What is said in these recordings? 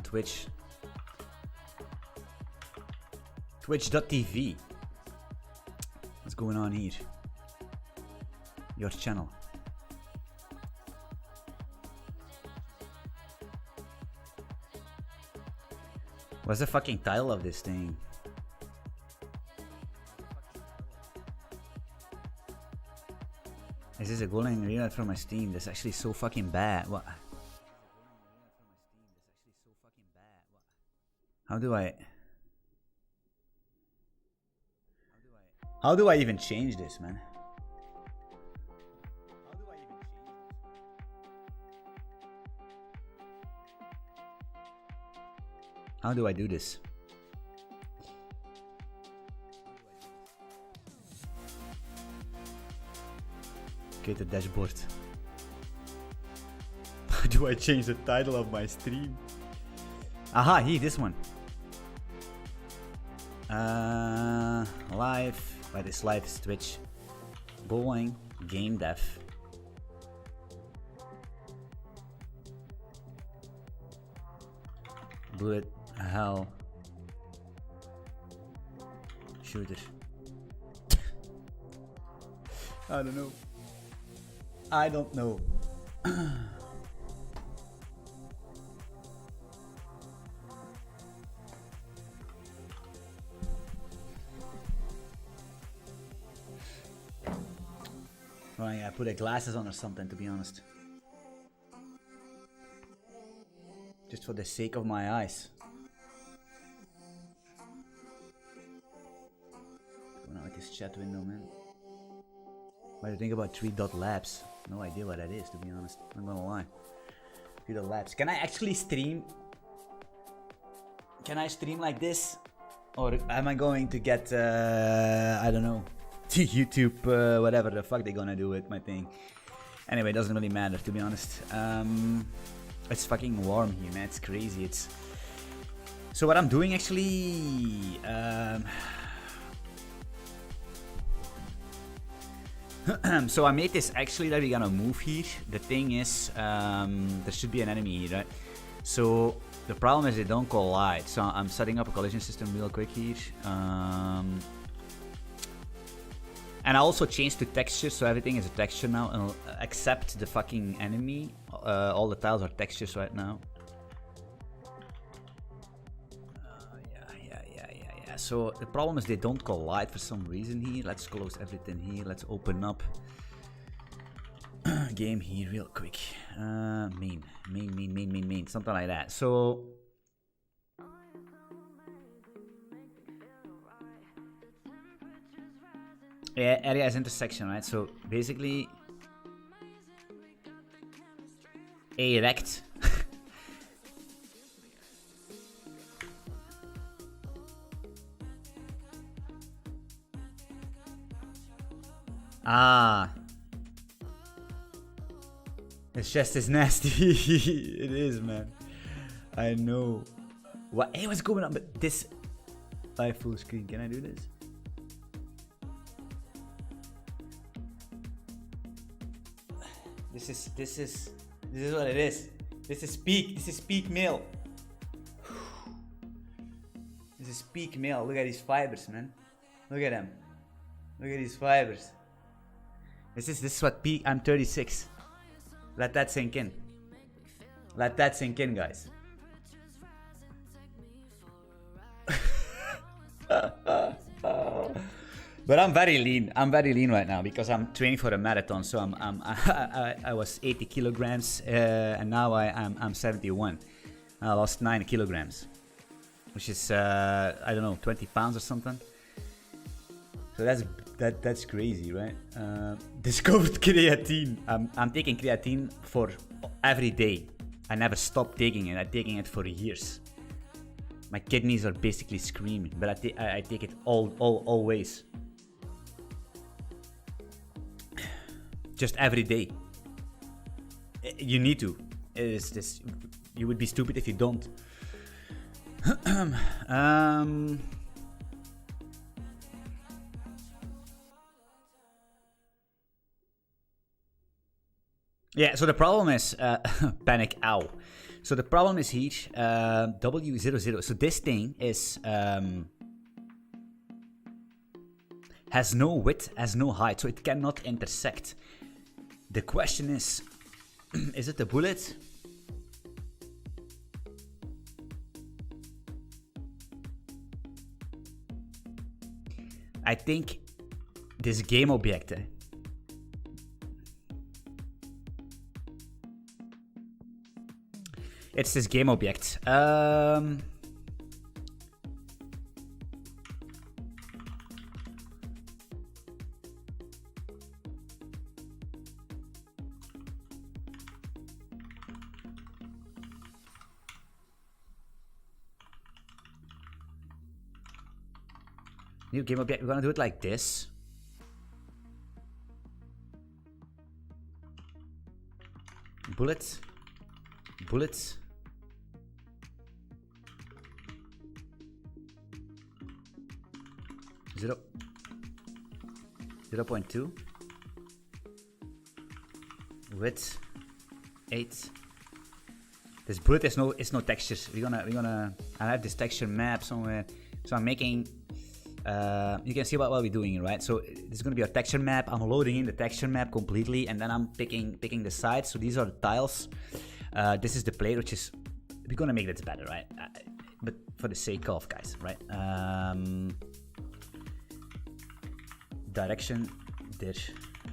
on Twitch. Twitch.tv. What's going on here? Your channel. What's the fucking title of this thing? Is this a Golang rewrite from my Steam? That's actually so fucking bad. What? How do I even change this, man? How do I do this? Okay, the dashboard. How do I change the title of my stream? Aha, here, this one. Live. By this live is Twitch. Golang game dev. Bullet hell shooter. I don't know. I don't know. Right, I put the glasses on or something, to be honest. Just for the sake of my eyes. Going on with this chat window, man. What do you think about 3.labs? No idea what that is, to be honest. I'm gonna lie. 3.labs. Can I actually stream? Can I stream like this? Or am I going to get, I don't know, YouTube, whatever the fuck they're gonna do with my thing. Anyway, it doesn't really matter, to be honest. It's fucking warm here, man. It's crazy. It's so what I'm doing actually. So I made this actually that we're gonna move here. The thing is, there should be an enemy here, right? So the problem is they don't collide. So I'm setting up a collision system real quick here. And I also changed to texture, so everything is a texture now, except the fucking enemy. All the tiles are textures right now. Yeah. So the problem is they don't collide for some reason here. Let's close everything here. Let's open up game here real quick. Main, something like that. So. Yeah, area is intersection, right? So basically, erect. It's just as nasty. It is, man. I know. What? Hey, what's going on? But this live full screen. Can I do this? This is what it is. This is peak male. This is peak male. Look at these fibers, man. Look at them. Look at these fibers. This is what peak. I'm 36. Let that sink in. Let that sink in, guys. But I'm very lean. I'm very lean right now because I'm training for a marathon. So I was 80 kilograms and now I'm 71. I lost 9 kilograms, which is I don't know, 20 pounds or something. So that's crazy, right? Discovered creatine. I'm taking creatine for every day. I never stopped taking it. I'm taking it for years. My kidneys are basically screaming, but I take it always. Just every day. You need to. You would be stupid if you don't. Yeah, so the problem is panic. Ow. So the problem is here, W00. So this thing is has no width, has no height, so it cannot intersect. The question is it a bullet? I think this game object. It's this game object. New game object. We're gonna do it like this. Bullets. Bullets. Zero. 0.2. Width. 8. This bullet is no textures. We're gonna. I have this texture map somewhere. So I'm making. You can see what we're doing, right? So this is going to be our texture map. I'm loading in the texture map completely, and then I'm picking the sides. So these are the tiles. This is the plate, which is we're going to make this better, right? But for the sake of guys, right? Direction there,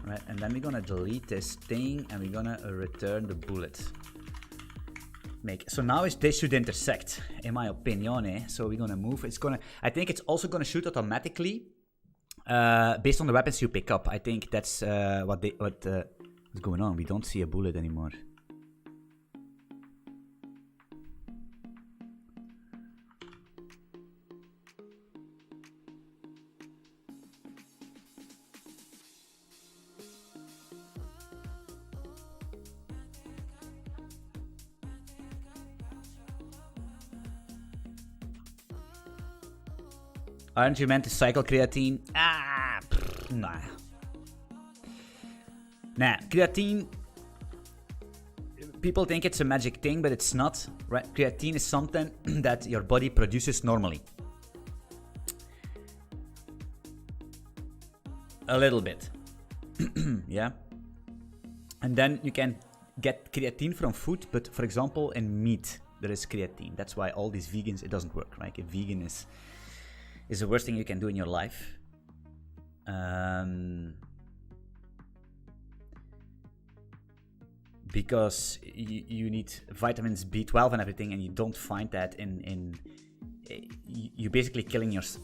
right? And then we're going to delete this thing, and we're going to return the bullet. So now this should intersect, in my opinion. So we're gonna move. I think it's also gonna shoot automatically, based on the weapons you pick up. I think that's what's going on. We don't see a bullet anymore. Aren't you meant to cycle creatine? Nah. Nah, creatine... People think it's a magic thing, but it's not. Right? Creatine is something that your body produces normally. A little bit. Yeah? And then you can get creatine from food, but for example, in meat, there is creatine. That's why all these vegans, it doesn't work, right? A vegan is the worst thing you can do in your life. Because you need vitamins B12 and everything, and you don't find that in you're basically killing yourself.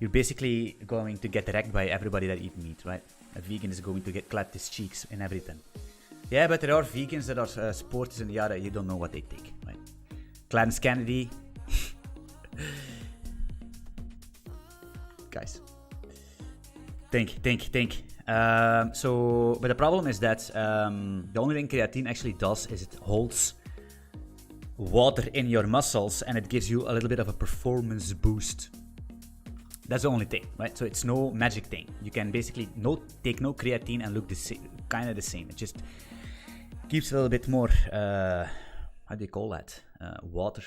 You're basically going to get wrecked by everybody that eat meat, right? A vegan is going to get clapped his cheeks and everything. Yeah, but there are vegans that are sports and yada, you don't know what they take, right? Clarence Kennedy. Guys, think. But the problem is that the only thing creatine actually does is it holds water in your muscles and it gives you a little bit of a performance boost. That's the only thing, right? So it's no magic thing. You can basically take no creatine and look kind of the same. It just keeps a little bit more, how do you call that? Water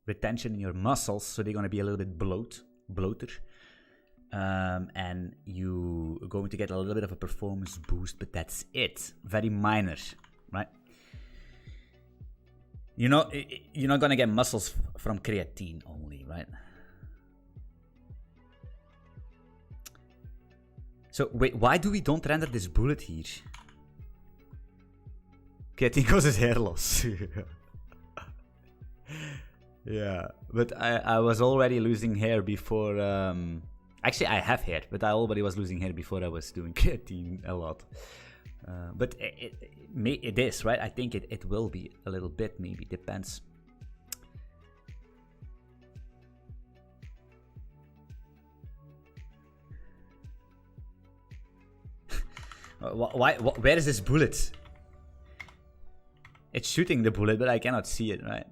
retention in your muscles, so they're going to be a little bit bloated. And you're going to get a little bit of a performance boost, but that's it. Very minor, right? You're not going to get muscles from creatine only, right? So wait, why do we don't render this bullet here? Creatine causes hair loss. Yeah, but I was already losing hair before. Actually, I have hair, but I already was losing hair before I was doing creatine a lot. But it is, right? I think it will be a little bit, maybe. Depends. Where is this bullet? It's shooting the bullet, but I cannot see it, right?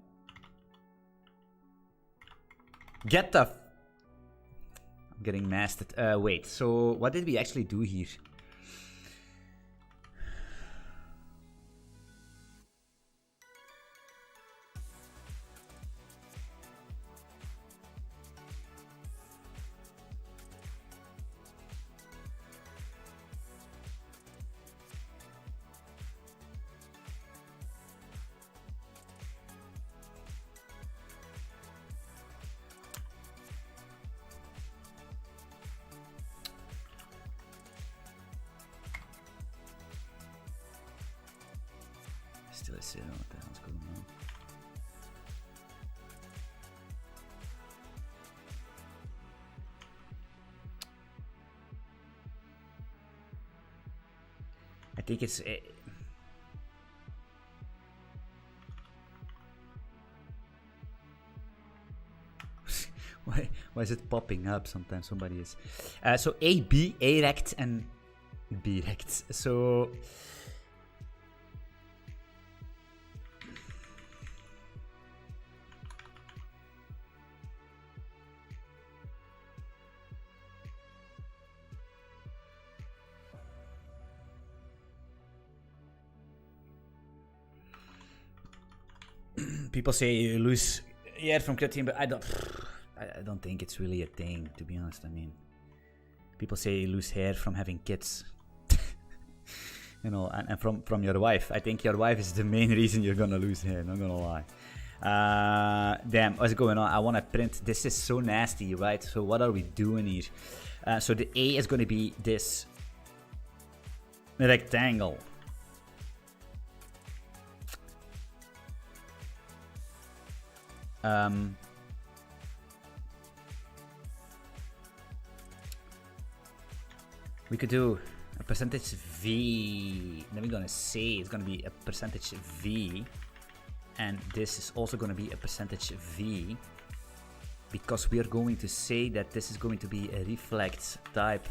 Get the... I'm getting mastered. Wait, so what did we actually do here? this here? What the hell's going on? I think it's... Why is it popping up sometimes? Somebody is... so A, B, A rect and B rect. So... People say you lose from creatine, but I don't think it's really a thing, to be honest. I mean, people say you lose hair from having kids. You know, and from your wife. I think your wife is the main reason you're gonna lose hair, not gonna lie. Damn, what's going on? I wanna print. This is so nasty, right? So what are we doing here? So the A is gonna be this rectangle. We could do a percentage V. Then we're gonna say it's gonna be a percentage V, and this is also gonna be a percentage V, because we are going to say that this is going to be a reflect type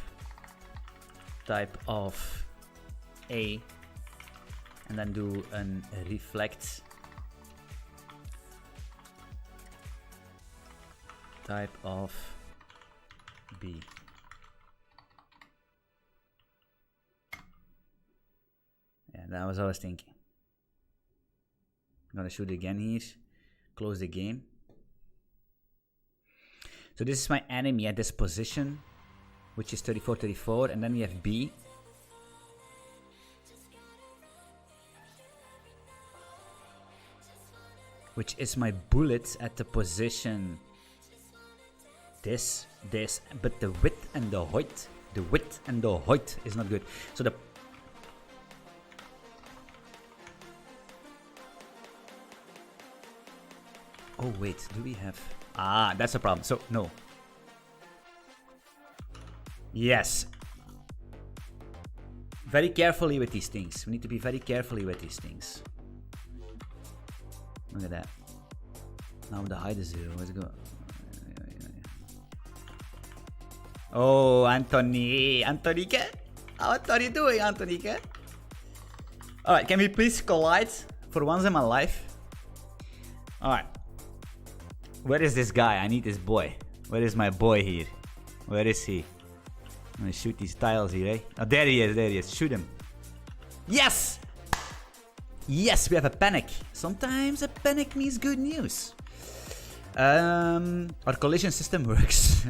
of A, and then do a reflect type of B. Yeah, that was what I was thinking. I'm gonna shoot again here, close the game. So this is my enemy at this position, which is 34, and then we have B. Which is my bullet at the position this, but the width and the height is not good. So the oh wait, do we have... Ah, that's a problem. So, no. Yes. Very carefully with these things. We need to be very carefully with these things. Look at that. Now the height is 0. Let's go. Oh, Anthony. Anthonyke? What are you doing, Anthonyke? Alright, can we please collide for once in my life? Alright. Where is this guy? I need this boy. Where is my boy here? Where is he? I'm gonna shoot these tiles here, eh? Oh, there he is, Shoot him. Yes! Yes, we have a panic. Sometimes a panic means good news. Our collision system works.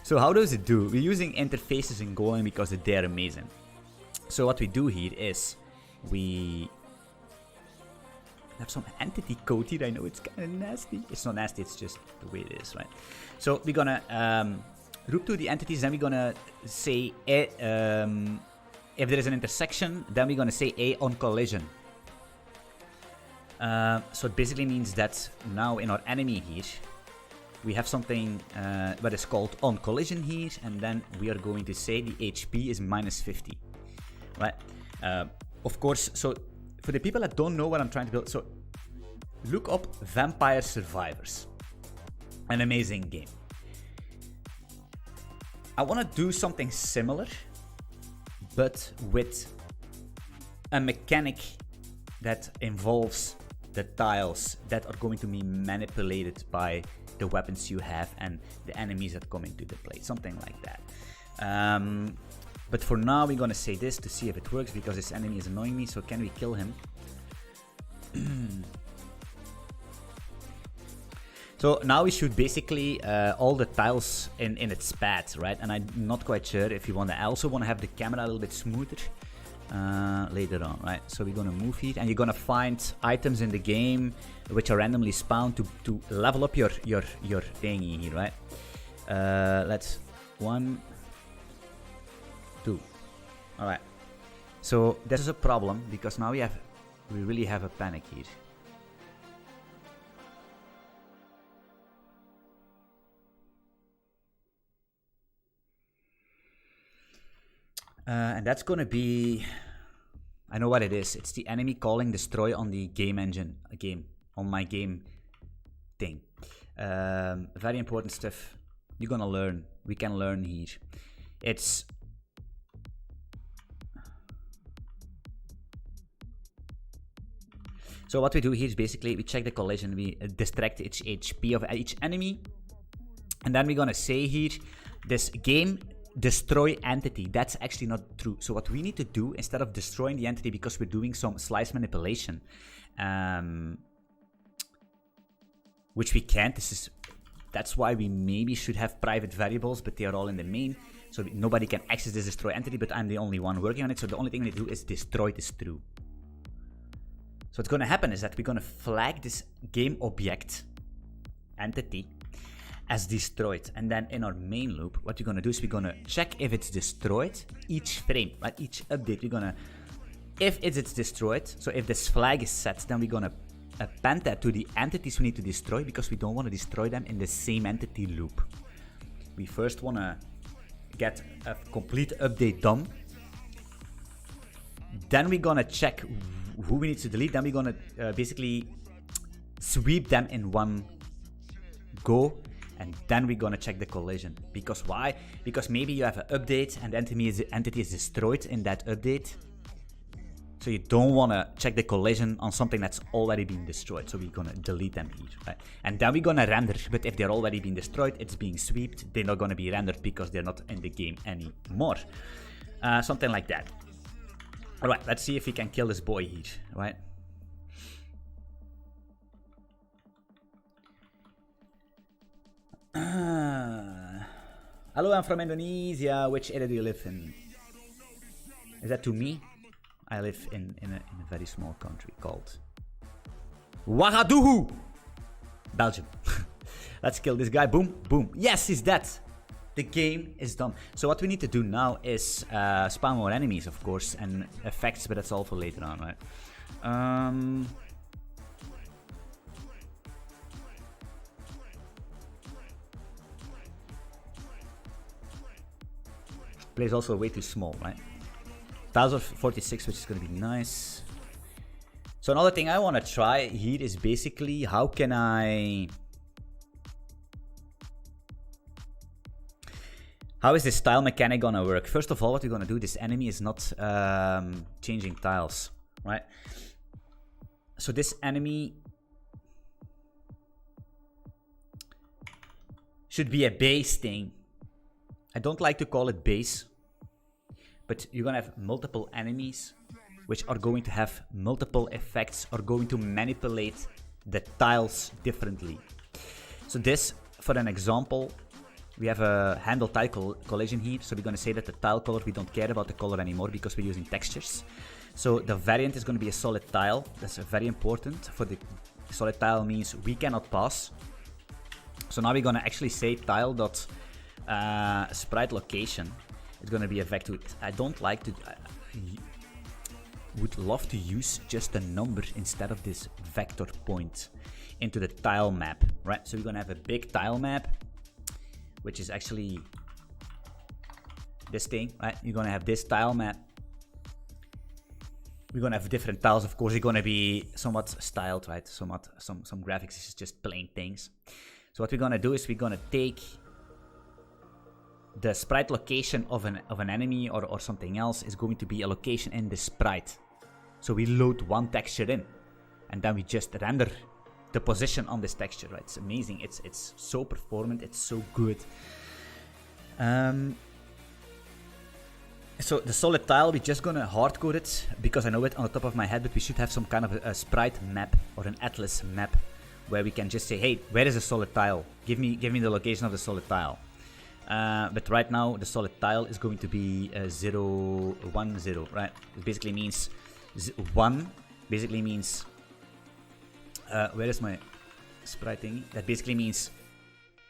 So how does it do? We're using interfaces in Golang because they're amazing. So what we do here is we have some entity code here. I know it's kind of nasty. It's not nasty, it's just the way it is, right? So we're gonna root to the entities, then we're gonna say if there is an intersection, then we're gonna say A on collision. So it basically means that now in our enemy here, we have something that is called on collision here, and then we are going to say the HP is -50, right? Of course, so for the people that don't know what I'm trying to build, so look up Vampire Survivors, an amazing game. I want to do something similar, but with a mechanic that involves the tiles that are going to be manipulated by the weapons you have and the enemies that come into the play, something like that. But for now we're gonna say this to see if it works, because this enemy is annoying me. So can we kill him? So now we shoot basically all the tiles in its path, right? And I'm not quite sure if you want to. I also want to have the camera a little bit smoother later on, right? So we're gonna move here, and you're gonna find items in the game which are randomly spawned to level up your thingy here, right? Let's 1, 2. All right. So this is a problem because now we have We really have a panic here. And that's gonna be... I know what it is. It's the enemy calling destroy on the game engine. On my game thing. Very important stuff. You're gonna learn. We can learn here. It's... So what we do here is basically we check the collision. We distract each HP of each enemy. And then we're gonna say here, this game destroy entity. That's actually not true. So what we need to do, instead of destroying the entity, because we're doing some slice manipulation, which we can't. That's why we maybe should have private variables, but they are all in the main, so nobody can access this destroy entity, but I'm the only one working on it, so the only thing we do is destroy this true. So what's going to happen is that we're going to flag this game object entity as destroyed, and then in our main loop, what we're going to do is we're going to check if it's destroyed each frame, right? Each update, we're going to, if it's destroyed, so if this flag is set, then we're going to append that to the entities we need to destroy, because we don't want to destroy them in the same entity loop. We first want to get a complete update done. Then we're going to check who we need to delete. Then we're going to basically sweep them in one go. And then we're going to check the collision. Because why? Because maybe you have an update and the entity is destroyed in that update. So you don't want to check the collision on something that's already been destroyed. So we're going to delete them here, right? And then we're going to render. But if they're already been destroyed, it's being swept. They're not going to be rendered because they're not in the game anymore. Something like that. Alright, let's see if we can kill this boy here, right? Hello, I'm from Indonesia. Which area do you live in? Is that to me? I live in a very small country called Ouagadougou, Belgium. Let's kill this guy. Boom, boom. Yes, he's dead. The game is done. So what we need to do now is spawn more enemies, of course, and effects, but that's all for later on, right? Place also way too small, right? 1046, which is going to be nice. So another thing I want to try here is basically how can I... How is this tile mechanic gonna work? First of all, what we're gonna do, this enemy is not changing tiles, right? So this enemy should be a base thing. I don't like to call it base, but you're gonna have multiple enemies which are going to have multiple effects, are going to manipulate the tiles differently. So this, for an example, we have a handle tile collision here, so we're going to say that the tile color, we don't care about the color anymore because we're using textures. So the variant is going to be a solid tile. That's very important. For the solid tile means we cannot pass. So now we're going to actually say tile dot sprite location. It's going to be a vector. I don't like to... would love to use just a number instead of this vector point into the tile map, right? So we're going to have a big tile map, which is actually this thing, right? You're gonna have this tile map. We're gonna have different tiles, of course. They're gonna be somewhat styled, right? Some graphics is just plain things. So what we're gonna do is we're gonna take the sprite location of an enemy or something else is going to be a location in the sprite. So we load one texture in, and then we just render the position on this texture, right? It's amazing. It's so performant. It's so good. So the solid tile, we're just gonna hardcode it because I know it on the top of my head, but we should have some kind of a sprite map or an atlas map where we can just say, hey, where is the solid tile? Give me the location of the solid tile. But right now the solid tile is going to be 0, 1, 0, right? It basically means 1. Basically means where is my sprite thingy? That basically means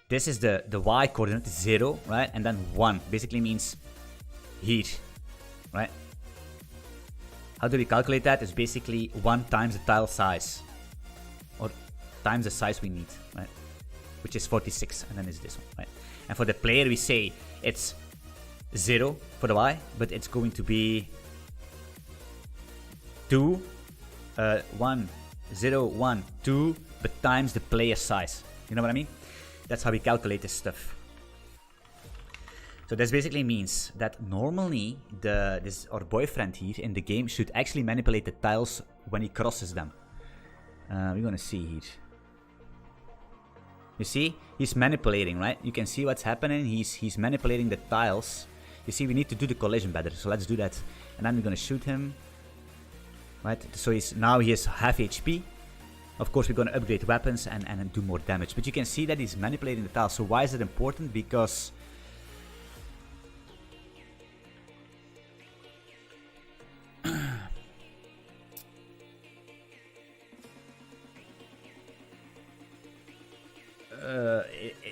this is the y coordinate, 0, right? And then 1 basically means here, right? how do we calculate that? It's basically 1 times the tile size, or times the size we need, right? Which is 46, and then it's this one, right? And for the player, we say it's 0 for the Y, but it's going to be 2, 1, 0, 1, 2, but times the player size. You know what I mean? That's how we calculate this stuff. So this basically means that normally our boyfriend here in the game should actually manipulate the tiles when he crosses them. We're gonna see here. You see, he's manipulating, right? You can see what's happening. He's manipulating the tiles. You see, we need to do the collision better, so let's do that. And then we're gonna shoot him, right? So now he has half HP. Of course, we're gonna upgrade weapons and do more damage. But you can see that he's manipulating the tiles. So why is it important? Because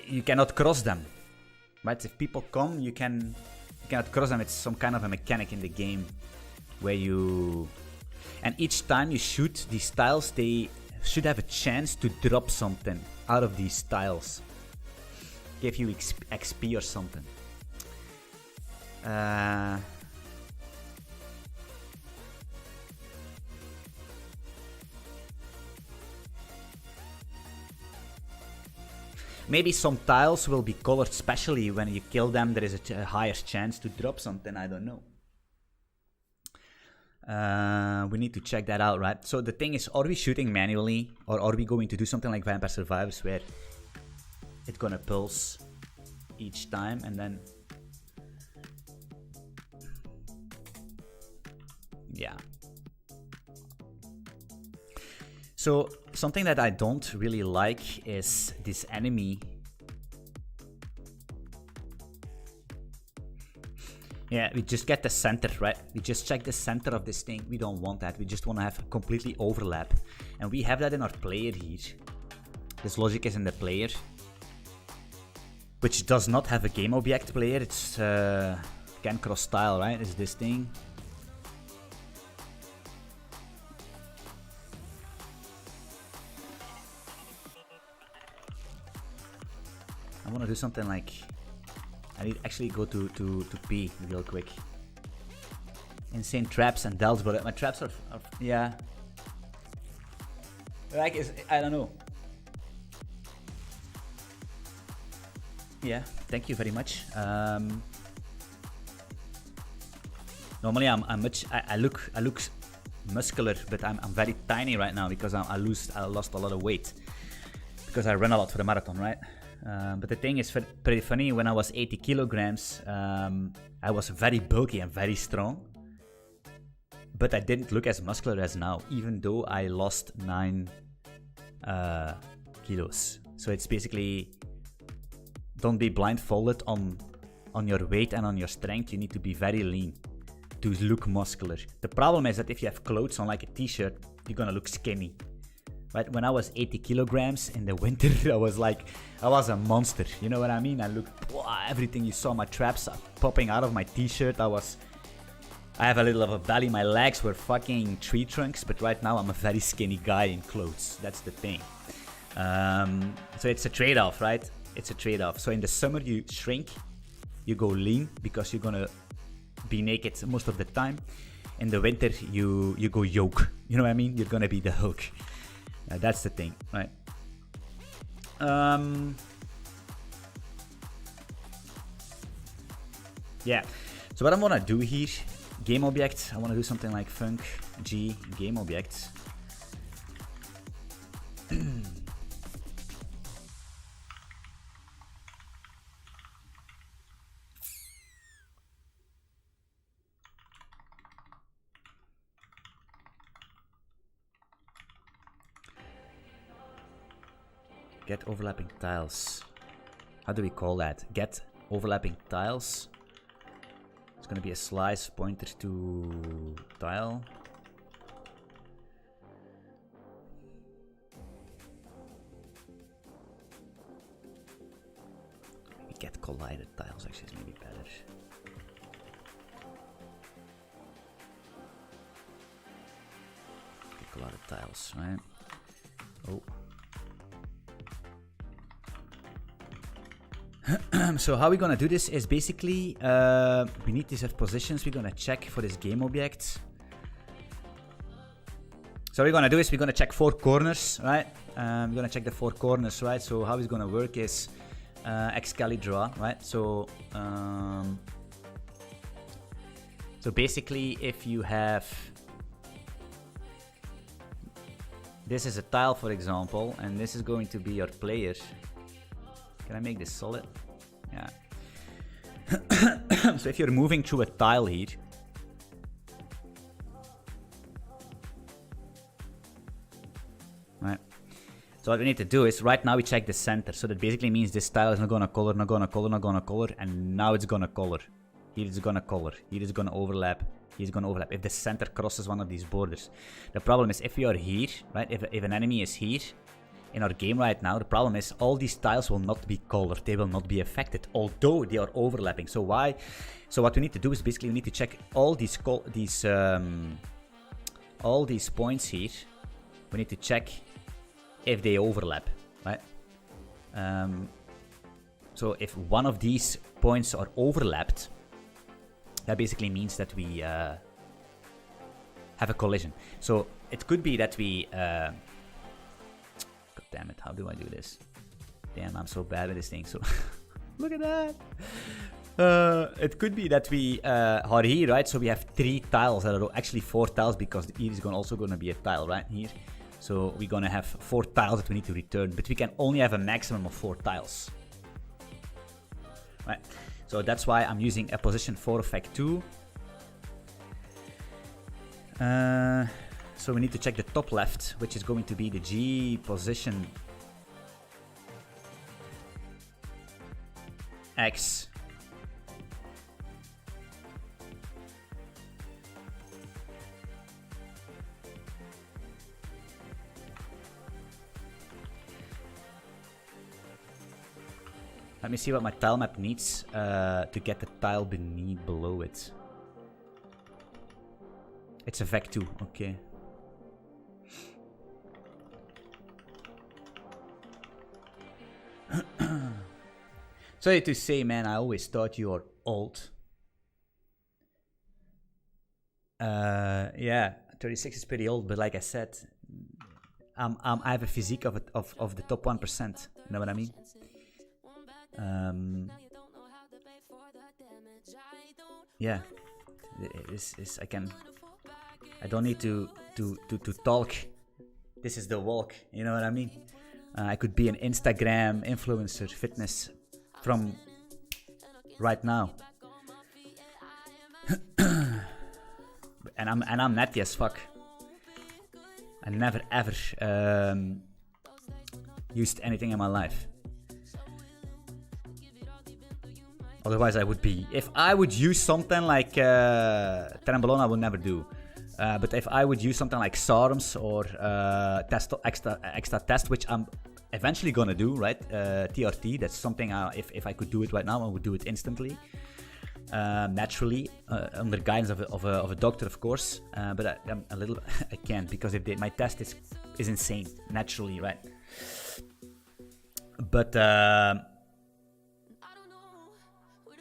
you cannot cross them, right? If people come, you cannot cross them. It's some kind of a mechanic in the game where you... And each time you shoot these tiles, they should have a chance to drop something out of these tiles. Give you XP or something. Maybe some tiles will be colored specially. When you kill them, there is a higher chance to drop something. I don't know. We need to check that out, right? So the thing is, are we shooting manually, or are we going to do something like Vampire Survivors where it's gonna pulse each time and then... Yeah. So something that I don't really like is this enemy. Yeah, we just get the center, right? We just check the center of this thing. We don't want that. We just want to have completely overlap. And we have that in our player here. This logic is in the player, which does not have a game object player. It's can cross tile, right? Is this thing. I want to do something like... I need actually go to P real quick. Insane traps and delts, but my traps are yeah. Like, I don't know. Yeah, thank you very much. Normally I look muscular, but I'm very tiny right now because I lost a lot of weight because I run a lot for the marathon, right? But the thing is pretty funny. When I was 80 kilograms, I was very bulky and very strong, but I didn't look as muscular as now, even though I lost 9 kilos. So it's basically, don't be blindfolded on your weight and on your strength. You need to be very lean to look muscular. The problem is that if you have clothes on like a t-shirt, you're gonna look skinny. Right? When I was 80 kilograms in the winter, I was a monster. You know what I mean? I looked, everything you saw, my traps popping out of my t-shirt. I have a little of a belly. My legs were fucking tree trunks, but right now I'm a very skinny guy in clothes. That's the thing. So it's a trade-off, right? It's a trade-off. So in the summer you shrink, you go lean because you're gonna be naked most of the time. In the winter you go yoke. You know what I mean? You're gonna be the Hulk. That's the thing, right? Yeah. So what I'm gonna do here, game object. I wanna do something like func g game object. Get overlapping tiles. How do we call that? Get overlapping tiles. It's gonna be a slice pointer to tile. Maybe get collided tiles actually is maybe better. tiles, right? Oh. So how we're gonna do this is basically we need these as positions. We're gonna check for this game object. So what we're gonna do is we're gonna check 4 corners, right? We're gonna check the 4 corners, right? So how it's gonna work is xcali draw, right? So so basically, if you have this is a tile, for example, and this is going to be your player. Can I make this solid? Yeah. So if you're moving through a tile here, right? So what we need to do is right now we check the center. So that basically means this tile is not gonna color, not gonna color, not gonna color, and now it's gonna color. Here it's gonna color. Here it's gonna overlap. He's gonna overlap if the center crosses one of these borders. The problem is if we are here, right? If an enemy is here in our game right now, the problem is all these tiles will not be colored. They will not be affected, although they are overlapping. So why? So what we need to do is basically we need to check all these points here. We need to check if they overlap, right? So if one of these points are overlapped, that basically means that we have a collision. So it could be that we... God damn it, how do I do this? Damn, I'm so bad at this thing. So look at that. It could be that we are here, right? So we have 3 tiles that are actually 4 tiles because here is also going to be a tile, right? Here. So we're going to have 4 tiles that we need to return, but we can only have a maximum of 4 tiles. Right? So that's why I'm using a position 4 effect 2. So we need to check the top left, which is going to be the G position X. Let me see what my tile map needs to get the tile below it. It's a vec 2, okay. Sorry to say, man, I always thought you were old. Yeah, 36 is pretty old, but like I said, I have a physique of the top 1%. You know what I mean? Yeah, I don't need to talk. This is the walk. You know what I mean? I could be an Instagram influencer, fitness from right now, and I'm natty as fuck. I never ever used anything in my life. Otherwise, I would be. If I would use something like Trembolone, I would never do. But if I would use something like SARMs or extra test, which I'm eventually gonna do, right? TRT. That's something. If I could do it right now, I would do it instantly, naturally, under guidance of a doctor, of course. But I'm a little. I can't because if my test is insane naturally, right? But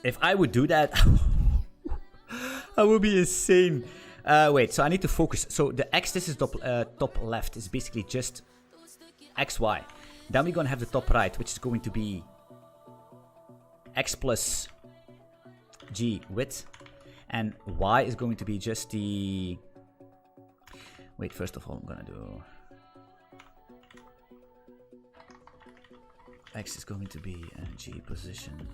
if I would do that, I would be insane. Wait, so I need to focus. So the X, this is top left, is basically just XY. Then we're going to have the top right, which is going to be X plus G width. And Y is going to be just the... Wait, first of all, I'm going to do... X is going to be G position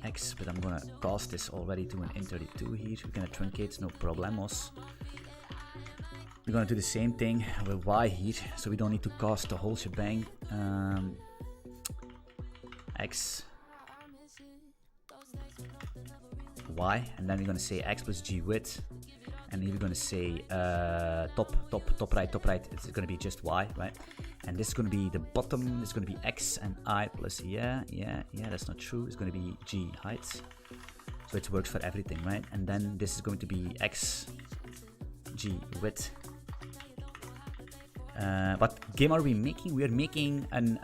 X, but I'm gonna cast this already to an in32 here. We're gonna truncate, no problemos. We're gonna do the same thing with Y here, so we don't need to cast the whole shebang. X, Y, and then we're gonna say X plus G width, and here we're gonna say top right. It's gonna be just Y, right? And this is going to be the bottom, it's going to be X and I plus, yeah, that's not true. It's going to be G heights. So it works for everything, right? And then this is going to be X, G width. What game are we making? We are making an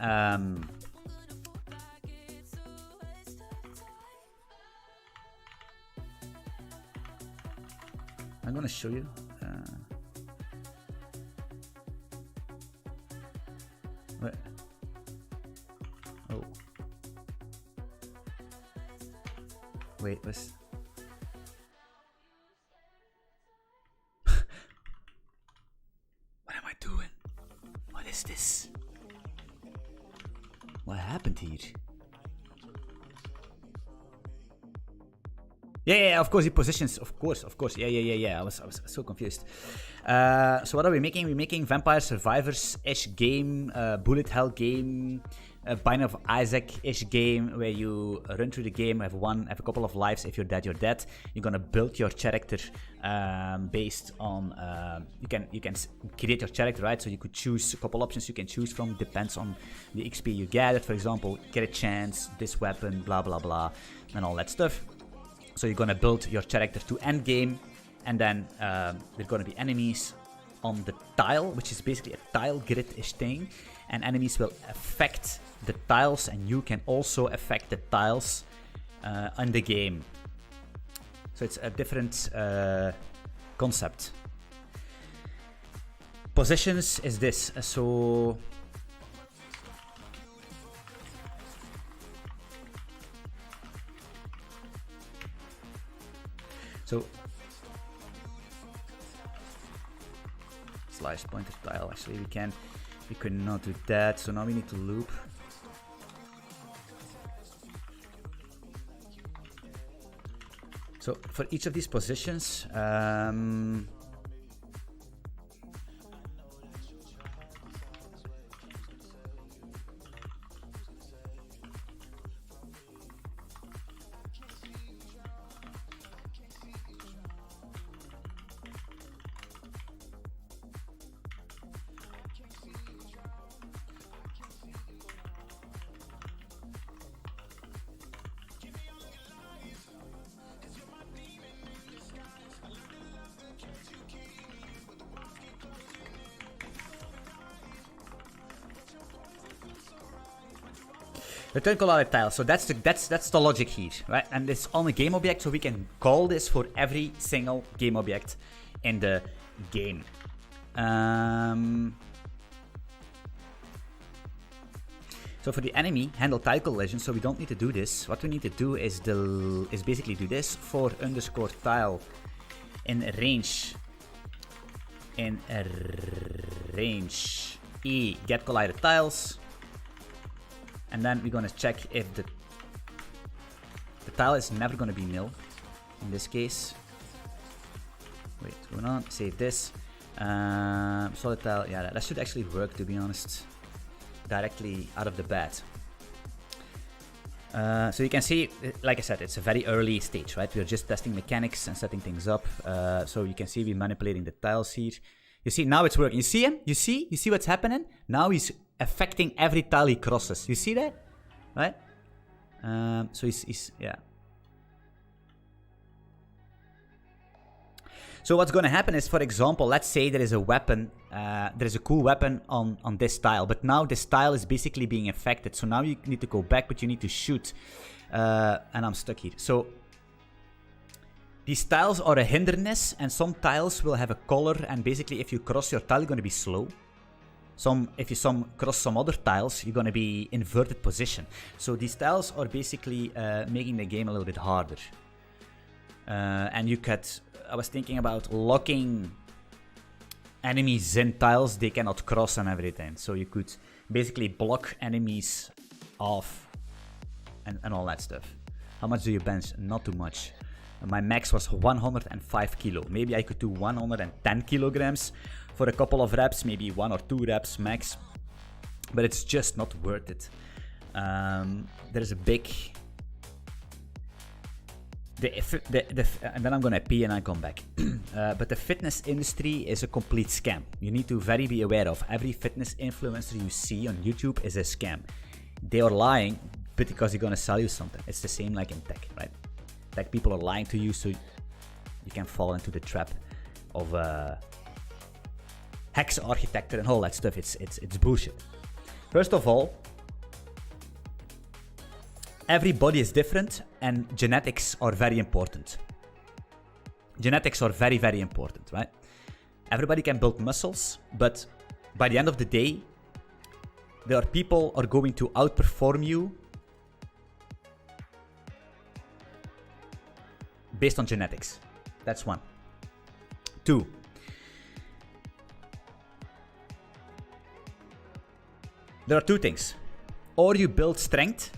I'm gonna show you. What? Oh. Wait, what's... What am I doing? What is this? What happened here? Yeah, of course, the positions, of course. Yeah. I was so confused. So what are we making? We're making Vampire Survivors-ish game, bullet hell game, a Binding of Isaac-ish game, where you run through the game, have a couple of lives. If you're dead, you're dead. You're gonna build your character based on you can create your character, right? So you could choose a couple options you can choose from, depends on the XP you gathered. For example, get a chance, this weapon, blah blah blah, and all that stuff. So you're gonna build your character to end game, and then there's gonna be enemies on the tile, which is basically a tile grid-ish thing, and enemies will affect the tiles, and you can also affect the tiles on the game. So it's a different concept. Positions is this. So slash pointer tile. Actually, we could not do that. So now we need to loop. So for each of these positions, return collided tile. So that's the logic here, right? And it's on a game object, so we can call this for every single game object in the game. So for the enemy, handle tile collision. So we don't need to do this. What we need to do is basically do this for underscore tile in range. E get collided tiles. And then we're gonna check if the tile is never gonna be nil. In this case, wait, hold on, save this. Solid tile, yeah, that should actually work, to be honest, directly out of the bat. So you can see, like I said, it's a very early stage, right? We're just testing mechanics and setting things up. So you can see we're manipulating the tiles here. You see, now it's working. You see him? You see what's happening? Now he's affecting every tile he crosses. You see that? Right? So he's yeah. So what's going to happen is, for example, let's say there is a weapon, there is a cool weapon on this tile, but now this tile is basically being affected. So now you need to go back, but you need to shoot. And I'm stuck here. So these tiles are a hindrance, and some tiles will have a color, and basically if you cross your tile, you're going to be slow. If you cross some other tiles, you're going to be inverted position. So these tiles are basically making the game a little bit harder. And I was thinking about locking enemies in tiles they cannot cross and everything. So you could basically block enemies off and all that stuff. How much do you bench? Not too much. My max was 105 kilo. Maybe I could do 110 kilograms for a couple of reps, maybe 1 or 2 reps max. But it's just not worth it. There's a big... and then I'm gonna pee and I come back. But the fitness industry is a complete scam. You need to be aware of. Every fitness influencer you see on YouTube is a scam. They are lying, but because they're gonna sell you something. It's the same like in tech, right? Tech people are lying to you, so you can fall into the trap of hex architecture and all that stuff. It's bullshit. First of all, every body is different and genetics are very important. Genetics are very, very important, right? Everybody can build muscles, but by the end of the day, there are people are going to outperform you based on genetics. That's one. Two. There are two things. Or you build strength,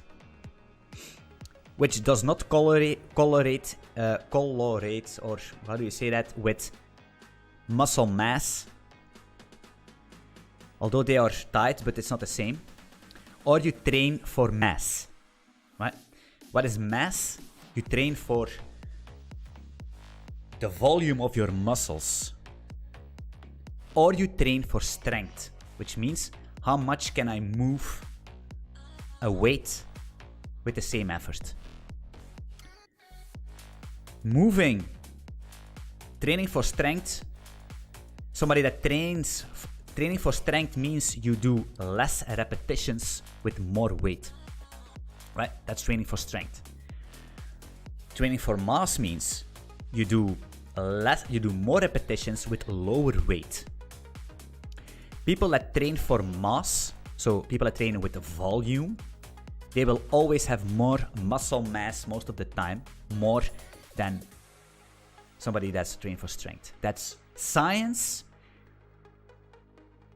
which does not colorate, or how do you say that, with muscle mass. Although they are tied, but it's not the same. Or you train for mass, right? What is mass? You train for the volume of your muscles. Or you train for strength, which means how much can I move a weight with the same effort. Training for strength, somebody that training for strength means you do less repetitions with more weight, right? That's training for strength. Training for mass means you do more repetitions with lower weight. People that train for mass, so people that train with volume, they will always have more muscle mass most of the time, more than somebody that's trained for strength. That's science.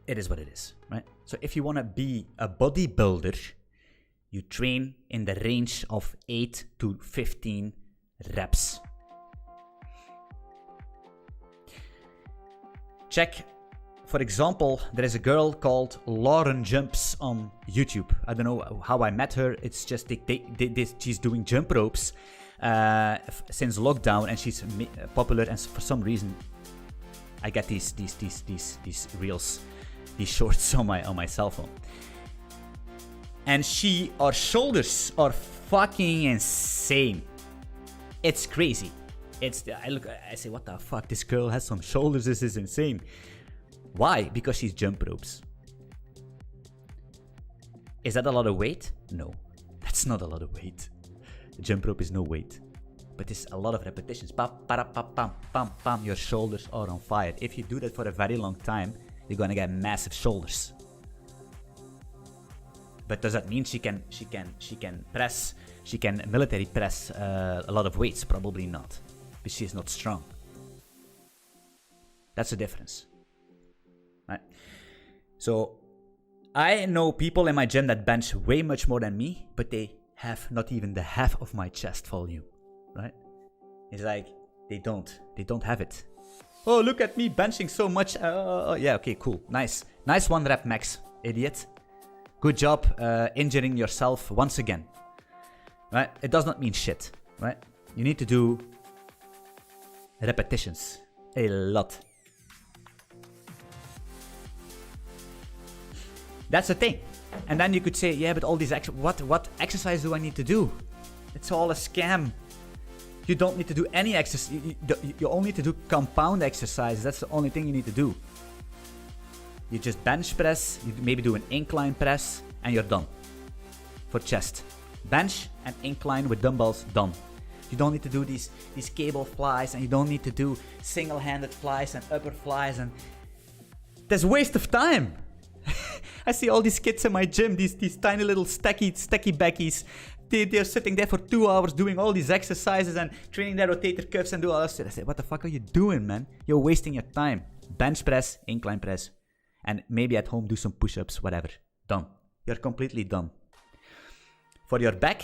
It is what it is, right? So if you want to be a bodybuilder, you train in the range of 8 to 15 reps. Check, for example, there is a girl called Lauren Jumps on YouTube. I don't know how I met her. It's just she's doing jump ropes since lockdown, and she's popular. And for some reason, I get these reels, these shorts on my cell phone. And her shoulders are fucking insane. It's crazy. I say, what the fuck? This girl has some shoulders. This is insane. Why? Because she's jump ropes. Is that a lot of weight? No, that's not a lot of weight. The jump rope is no weight, but it's a lot of repetitions. Pam, pam, pam, pam, pam. Your shoulders are on fire. If you do that for a very long time, you're gonna get massive shoulders. But does that mean she can military press a lot of weights? Probably not, but she's not strong. That's the difference, right? So I know people in my gym that bench way much more than me, but they have not even the half of my chest volume, right? It's like they don't have it. Oh, look at me benching so much. Yeah, okay, cool, nice 1 rep max, idiot. Good job injuring yourself once again, right? It does not mean shit, right? You need to do repetitions a lot. That's the thing. And then you could say, yeah, but all these what exercise do I need to do? It's all a scam. You don't need to do any exercise. You only need to do compound exercise. That's the only thing you need to do. You just bench press, you maybe do an incline press, and you're done. For chest. Bench and incline with dumbbells, done. You don't need to do these cable flies, and you don't need to do single-handed flies and upper flies, and that's a waste of time. I see all these kids in my gym, these tiny little stacky beckies. They're sitting there for 2 hours doing all these exercises and training their rotator cuffs and do all that shit. I say, what the fuck are you doing, man? You're wasting your time. Bench press, incline press, and maybe at home do some push-ups, whatever. Done. You're completely done. For your back,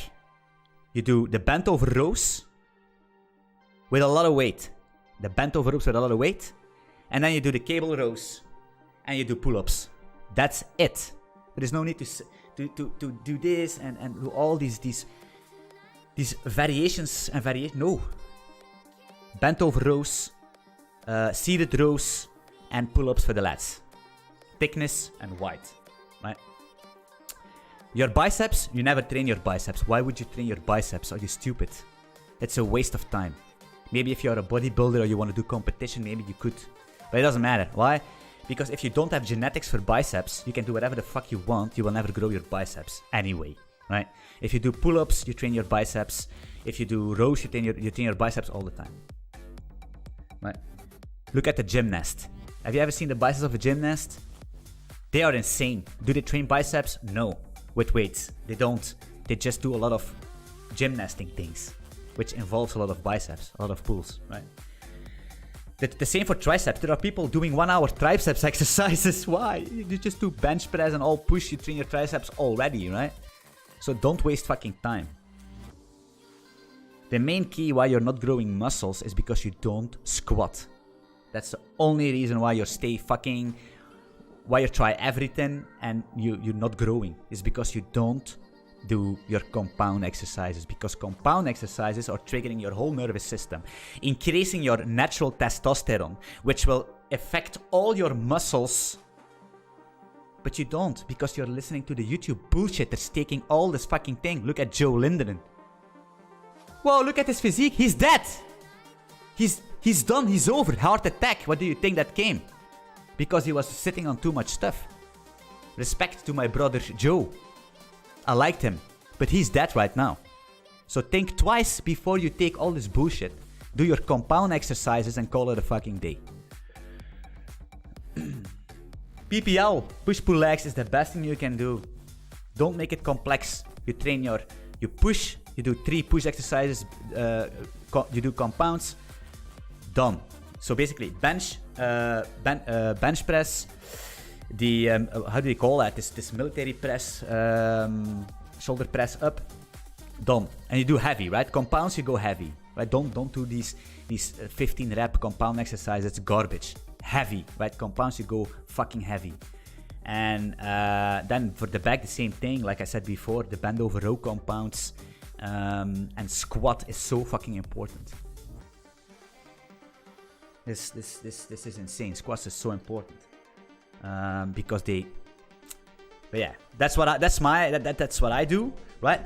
you do the bent over rows with a lot of weight. The bent over rows with a lot of weight. And then you do the cable rows and you do pull-ups. That's it. There is no need to do this and do all these variations and variations. No. Bent over rows, seated rows, and pull-ups for the lads. Thickness and height, right? Your biceps, you never train your biceps. Why would you train your biceps? Are you stupid? It's a waste of time. Maybe if you're a bodybuilder or you want to do competition, maybe you could. But it doesn't matter. Why? Because if you don't have genetics for biceps, you can do whatever the fuck you want. You will never grow your biceps anyway, right? If you do pull-ups, you train your biceps. If you do rows, you train your biceps all the time, right? Look at the gymnast. Have you ever seen the biceps of a gymnast? They are insane. Do they train biceps? No. With weights. They don't. They just do a lot of gymnasting things, which involves a lot of biceps, a lot of pulls, right? The same for triceps. There are people doing 1 hour triceps exercises. Why? You just do bench press and all push. You train your triceps already, right? So don't waste fucking time. The main key why you're not growing muscles is because you don't squat. That's the only reason why you why you try everything and you're not growing. Is because you don't do your compound exercises, because compound exercises are triggering your whole nervous system, increasing your natural testosterone, which will affect all your muscles. But you don't, because you're listening to the YouTube bullshit that's taking all this fucking thing. Look at Joe Lindemann. Whoa, look at his physique. He's dead. He's done. He's over. Heart attack. What do you think that came? Because he was sitting on too much stuff. Respect to my brother Joe. I liked him, but he's dead right now. So think twice before you take all this bullshit. Do your compound exercises and call it a fucking day. PPL, push-pull legs, is the best thing you can do. Don't make it complex. You push, you do 3 push exercises, you do compounds, done. So basically bench press, the how do you call that? This military press, shoulder press up, done. And you do heavy, right? Compounds, you go heavy, right? Don't do these 15 rep compound exercises. It's garbage. Heavy, right? Compounds, you go fucking heavy. And then for the back, the same thing. Like I said before, the bend over row compounds, and squat is so fucking important. This is insane. Squats is so important. Because but yeah, that's what I do, right?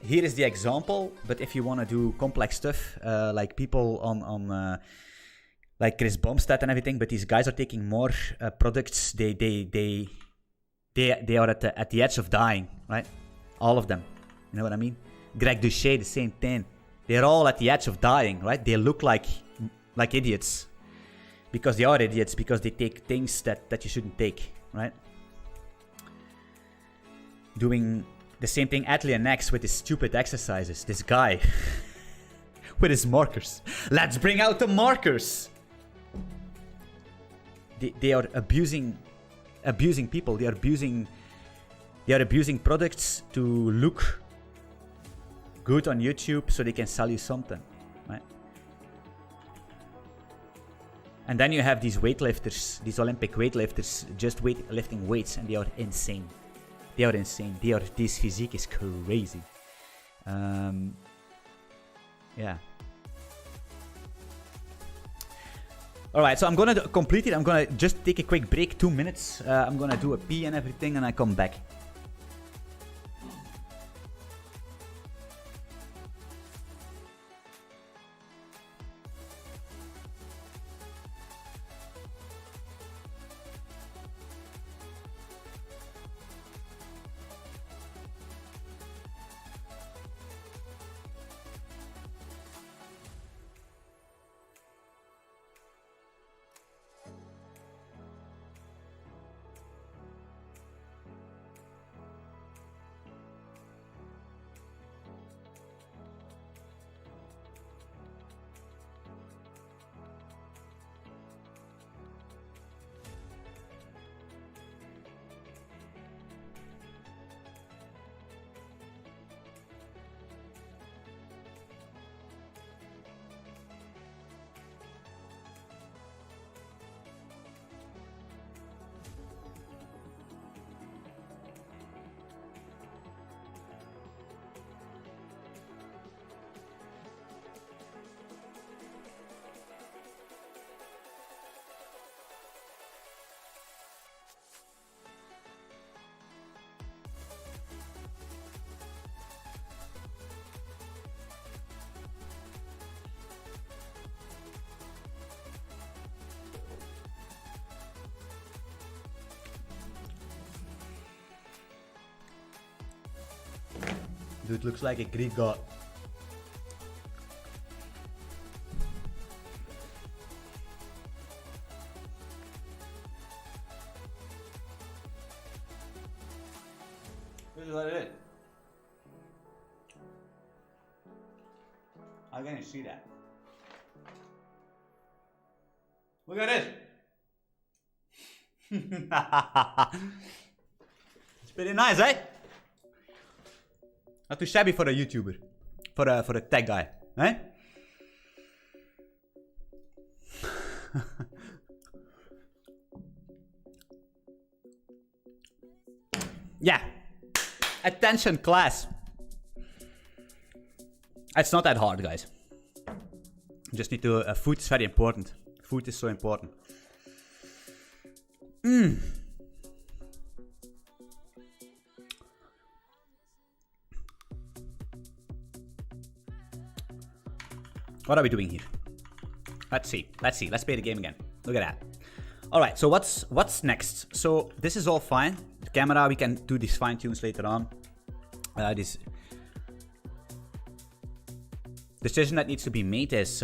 Here is the example. But if you want to do complex stuff, like people on like Chris Bumstead and everything, but these guys are taking more products. They are at the edge of dying, right? All of them. You know what I mean? Greg Duché, the same thing. They're all at the edge of dying, right? They look like idiots. Because they are idiots, because they take things that you shouldn't take, right? Doing the same thing Atelier next with his stupid exercises. This guy with his markers. Let's bring out the markers. They are abusing people. They are abusing products to look good on YouTube so they can sell you something, right? And then you have these weightlifters, these Olympic weightlifters, just lifting weights, and they are insane. This physique is crazy. Yeah. Alright, so I'm gonna complete it. I'm gonna just take a quick break, 2 minutes. I'm gonna do a pee and everything, and I come back. Dude looks like a Greek god. This is what it is. How can you see that? Look at this. It's pretty nice, eh? Not too shabby for a YouTuber. For a tech guy, eh? Yeah. Attention, class. It's not that hard, guys. You just need to... food is very important. Food is so important. What are we doing here? Let's see. Let's play the game again. Look at that. Alright, so what's next? So this is all fine. The camera, we can do these fine tunes later on. This decision that needs to be made is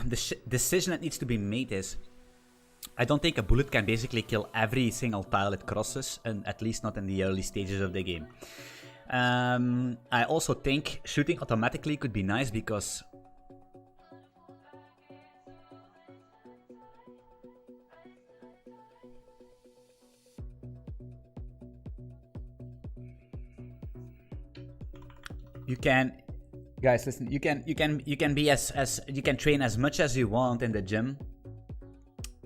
the decision that needs to be made is I don't think a bullet can basically kill every single tile it crosses, and at least not in the early stages of the game. I also think shooting automatically could be nice because you can, guys, listen. You can be as you can train as much as you want in the gym.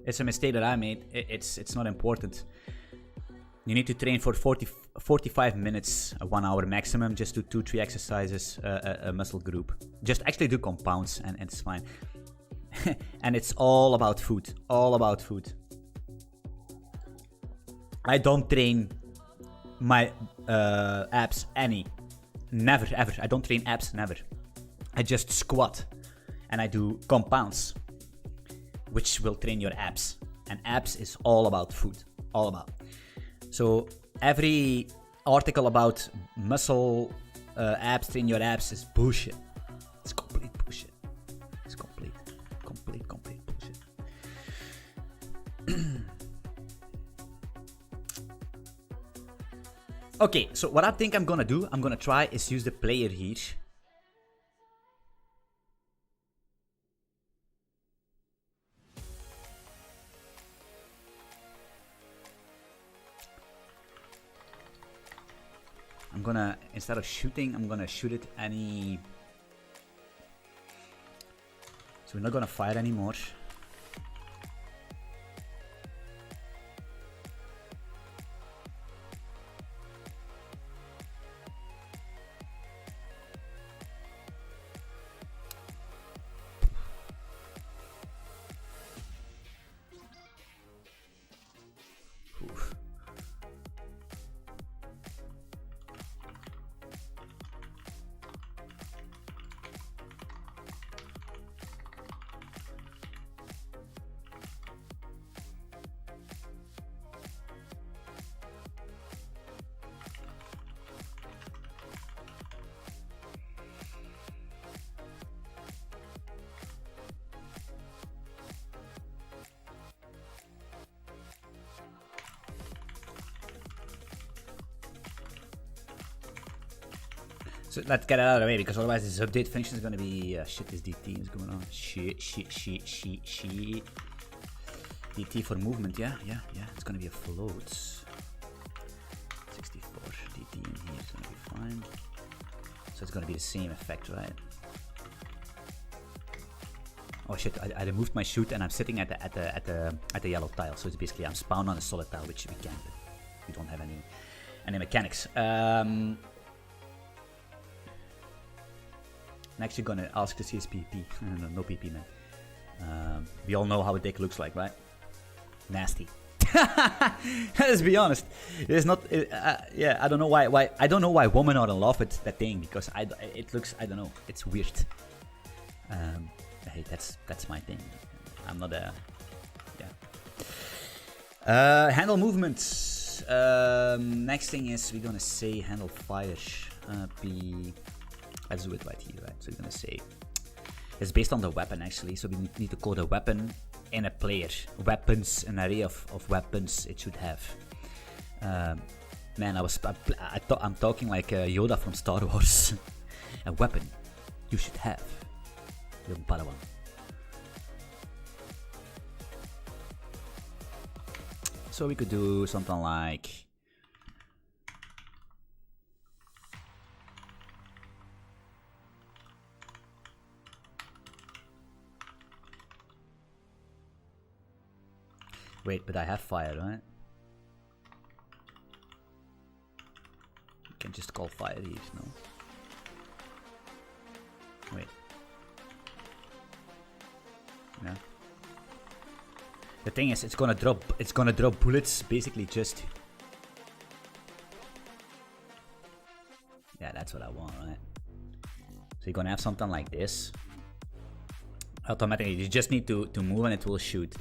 It's a mistake that I made. It's not important. You need to train for 45 minutes, 1 hour maximum. Just do 2-3 exercises, a muscle group. Just actually do compounds, and it's fine. And it's all about food. All about food. I don't train my abs any. Never, ever. I don't train abs, never. I just squat. And I do compounds, which will train your abs. And abs is all about food. All about. So every article about muscle abs, train your abs is bullshit. It's complete bullshit. It's complete bullshit. Okay, so what I think I'm gonna do, I'm gonna try is use the player here. I'm gonna, instead of shooting, I'm gonna shoot it any... So we're not gonna fire anymore. So let's get it out of the way, because otherwise this update function is gonna be shit. This DT is going on. Shit. DT for movement, yeah. It's gonna be a float. 64 DT in here is gonna be fine. So it's gonna be the same effect, right? Oh shit! I removed my shoot and I'm sitting at the yellow tile. So it's basically I'm spawned on a solid tile, which we can't. We don't have any mechanics. Next, you're gonna ask to see his PP. No PP, man. We all know how a dick looks like, right? nasty. Let's be honest. It's not. Yeah, I don't know why. I don't know why women are in love with that thing, because it looks. I don't know. It's weird. Hey, that's my thing. I'm not a. Yeah. Handle movements. Next thing is we're gonna say handle fire. Let's do it right here. Right. So we're gonna say it's based on the weapon actually. So we need to code a weapon in a player. Weapons, an array of weapons it should have. Man, I'm talking like Yoda from Star Wars. A weapon you should have. Your Padawan. So we could do something like. Wait, but I have fire, right? You can just call fire here, no? Wait. Yeah. The thing is, it's gonna drop bullets basically just. Yeah, that's what I want, right? So you're gonna have something like this. Automatically, you just need to move and it will shoot.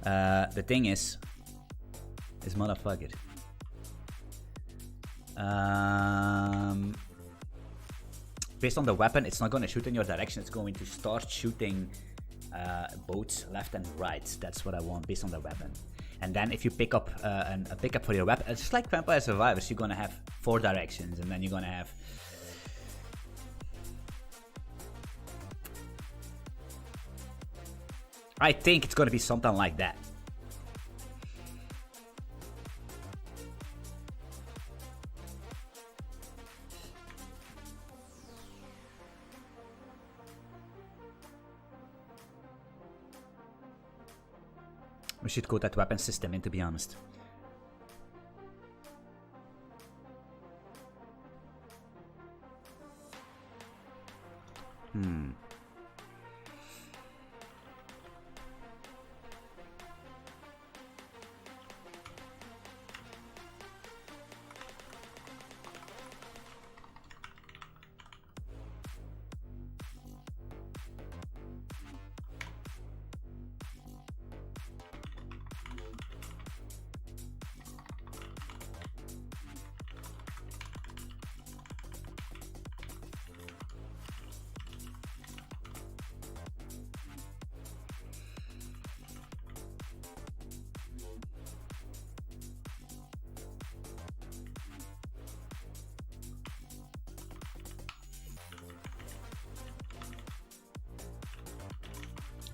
The thing is, this motherfucker. Based on the weapon, it's not going to shoot in your direction. It's going to start shooting both left and right. That's what I want based on the weapon. And then if you pick up a pickup for your weapon, it's just like Vampire Survivors. You're going to have 4 directions, and then you're going to have. I think it's gonna be something like that. We should code that weapon system in, to be honest.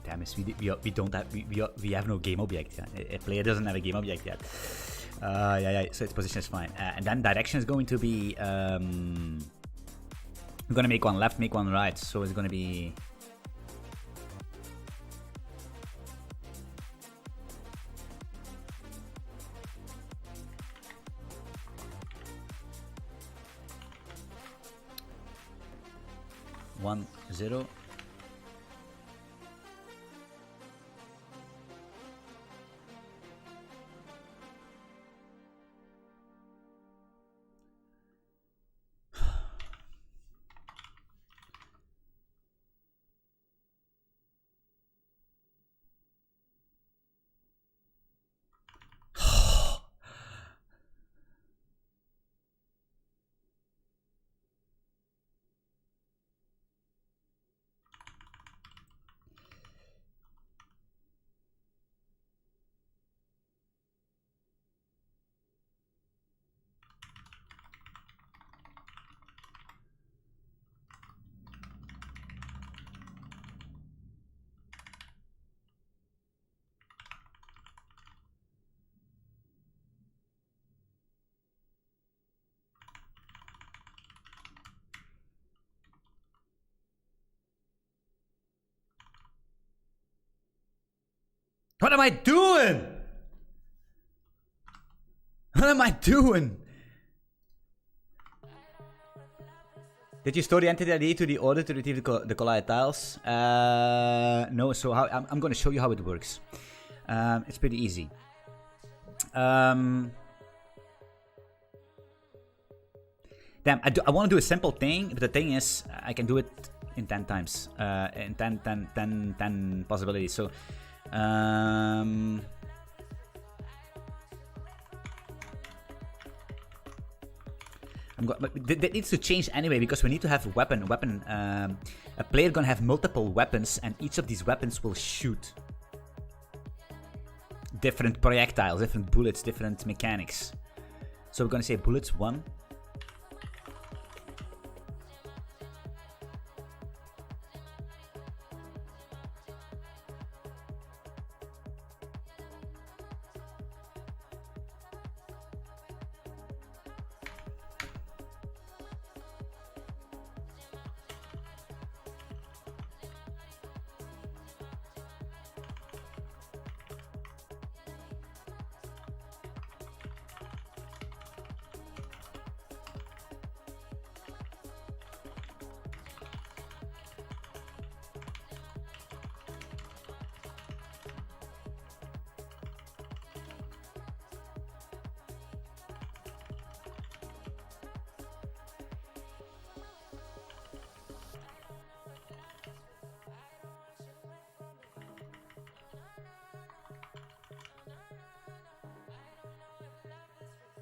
Damn it, we don't have we have no game object yet. A player doesn't have a game object yet. Yeah, so its position is fine. And then direction is going to be we're gonna make one left, make one right. So it's gonna be one, 0. What am I doing? What am I doing? Did you store the entity ID to the order to retrieve the collide tiles? No, so I'm going to show you how it works. It's pretty easy. Damn, I want to do a simple thing, but the thing is, I can do it in 10 times. In 10 possibilities. So, but that needs to change anyway, because we need to have a weapon. A player gonna have multiple weapons, and each of these weapons will shoot different projectiles, different bullets, different mechanics. So we're gonna say bullets 1.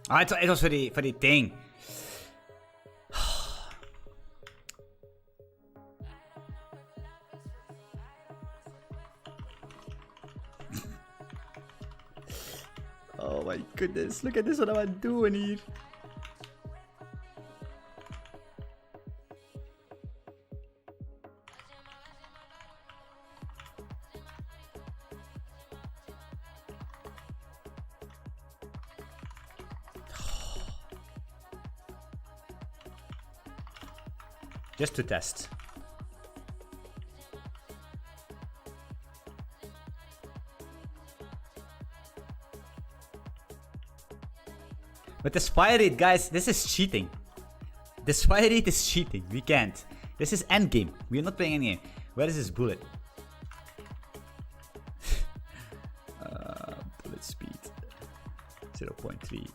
Oh, it was for the thing. Oh my goodness, look at this, what am I doing here? Just to test. But this fire rate, guys, this is cheating. This fire rate is cheating. We can't. This is endgame. We are not playing any game. Where is this bullet? Bullet speed 0.3.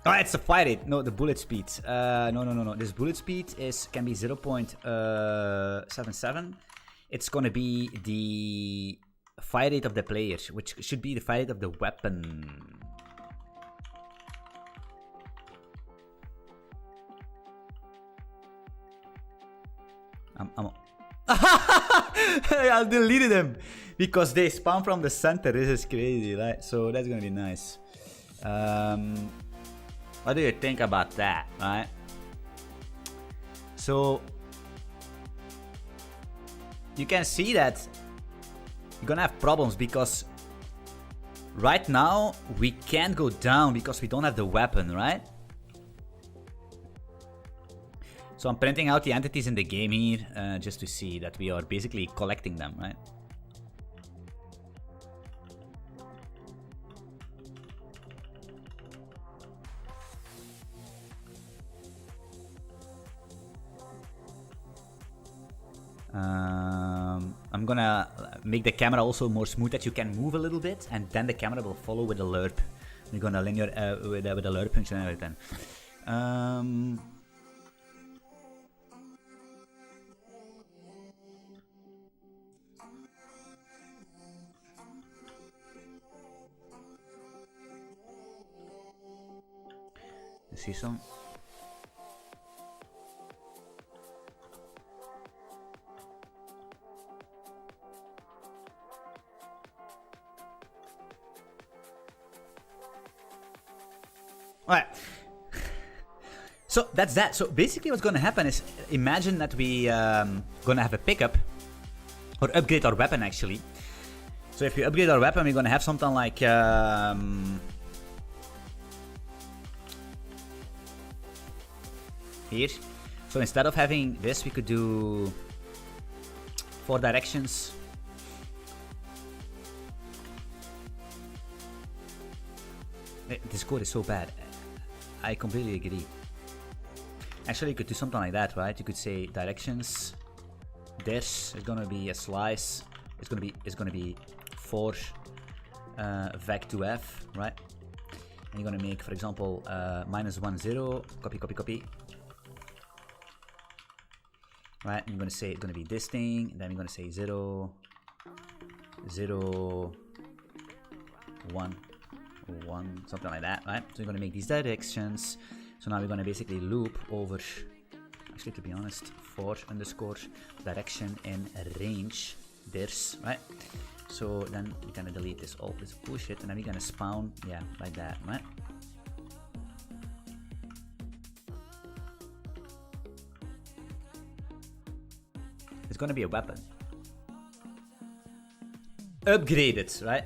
Oh, it's the fire rate. No, the bullet speed. No. This bullet speed can be 0.77. It's gonna be the fire rate of the player, which should be the fire rate of the weapon. I deleted them because they spawn from the center. This is crazy, right? So that's gonna be nice. What do you think about that, right? So you can see that you're gonna have problems because right now we can't go down because we don't have the weapon, right? So I'm printing out the entities in the game here just to see that we are basically collecting them, right? I'm gonna make the camera also more smooth, that you can move a little bit, and then the camera will follow with the lerp. We're gonna linear with the lerp function and everything. You see some? Alright, so that's that. So basically what's gonna happen is, imagine that we gonna have a pickup, or upgrade our weapon actually. So if we upgrade our weapon, we're gonna have something like here. So instead of having this, we could do 4 directions. This code is so bad. I completely agree. Actually, you could do something like that, right? You could say directions. This is gonna be a slice. is gonna be 4 vec to f, right? And you're gonna make, for example, -1 0, copy, right? And you're gonna say it's gonna be this thing, and then you're gonna say 0 0 1 1, something like that, right? So you're gonna make these directions. So now we're gonna basically loop over, actually to be honest, 4 underscore direction in range this, right? So then we're gonna delete this all this bullshit, and then we're gonna spawn, yeah, like that, right? It's gonna be a weapon. Upgraded, right?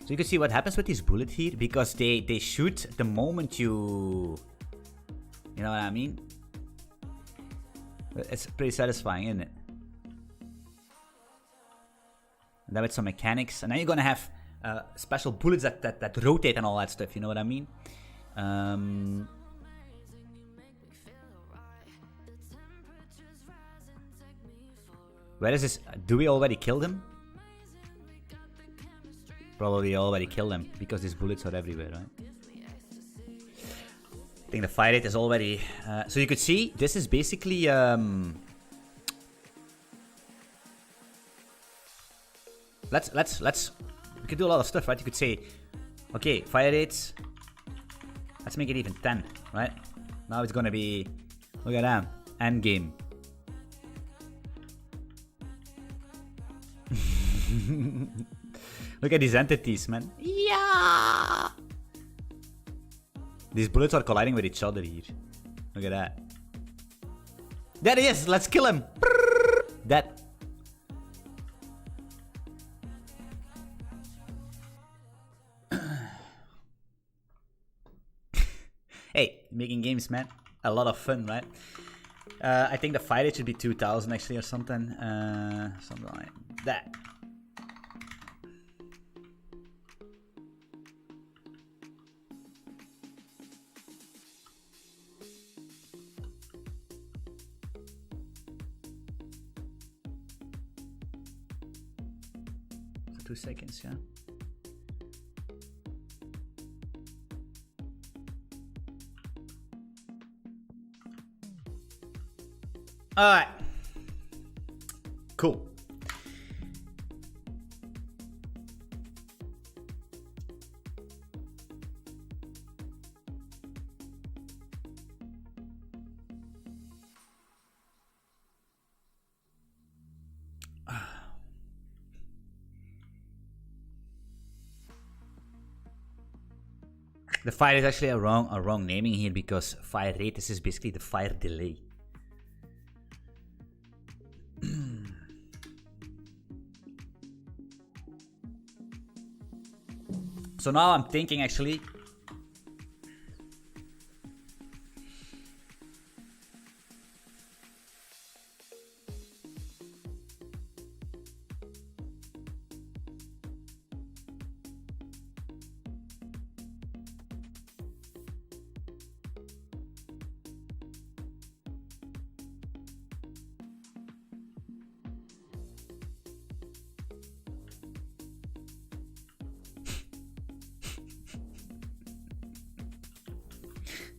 So you can see what happens with these bullets here, because they shoot the moment you know what I mean? It's pretty satisfying, isn't it? And then with some mechanics, and then you're gonna have special bullets that rotate and all that stuff, you know what I mean? Where is this? Do we already kill them? Probably already killed them, because these bullets are everywhere, right? I think the fire rate is already... so you could see, this is basically... Let's... We could do a lot of stuff, right? You could say, okay, fire rates... Let's make it even 10, right? Now it's gonna be... Look at that. End game. Look at these entities, man. Yeah! These bullets are colliding with each other here. Look at that. There he is! Let's kill him! That. Hey, making games, man. A lot of fun, right? I think the fire rate should be 2000 actually, or something. Something like that. For 2 seconds, yeah. Alright. Cool. The fire is actually a wrong naming here, because fire rate, this is basically the fire delay. So now I'm thinking actually...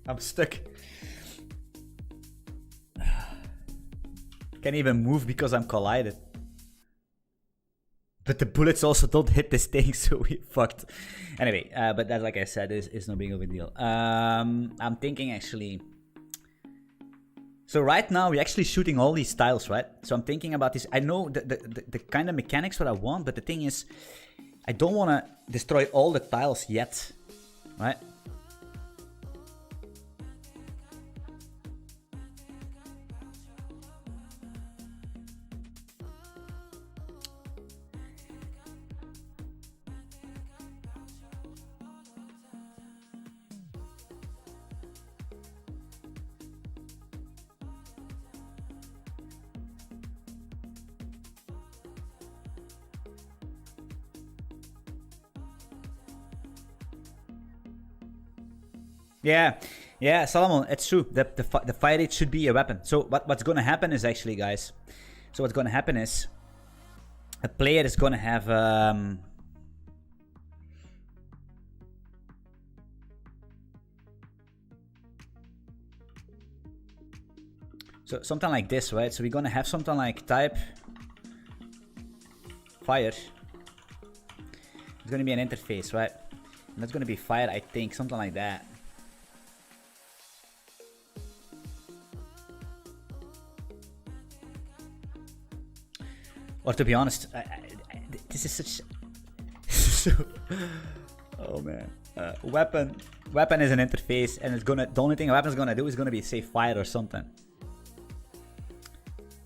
I'm stuck. Can't even move because I'm collided. But the bullets also don't hit this thing, so we fucked. Anyway, but that, like I said, is no big of a deal. I'm thinking actually... So right now we're actually shooting all these tiles, right? So I'm thinking about this. I know the kind of mechanics what I want, but the thing is, I don't want to destroy all the tiles yet, right? Yeah, Solomon, it's true. The fire rate should be a weapon. So what's gonna happen is actually, guys, So what's gonna happen is a player is gonna have so something like this, right? So we're gonna have something like type fire. It's gonna be an interface, right? And that's gonna be fire, I think, something like that. Or to be honest, this is such. Oh man, weapon is an interface, and it's gonna. The only thing a weapon is gonna do is gonna be say fire or something,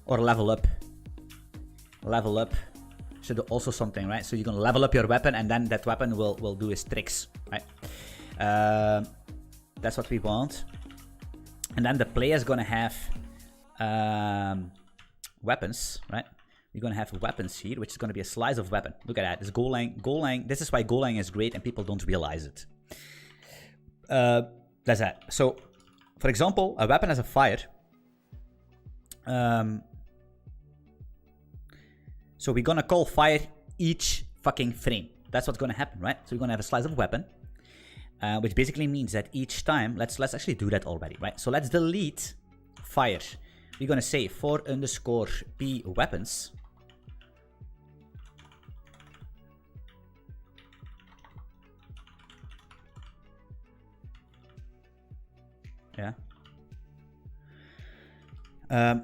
or level up. Level up should do also something, right? So you're gonna level up your weapon, and then that weapon will do its tricks, right? That's what we want. And then the player is gonna have weapons, right? You're gonna have weapons here, which is gonna be a slice of weapon. Look at that. It's Golang. Golang. This is why Golang is great, and people don't realize it. That's that. So, for example, a weapon has a fire. So we're gonna call fire each fucking frame. That's what's gonna happen, right? So we're gonna have a slice of weapon, which basically means that each time, let's actually do that already, right? So let's delete fire. We're gonna say for underscore p weapons. Yeah.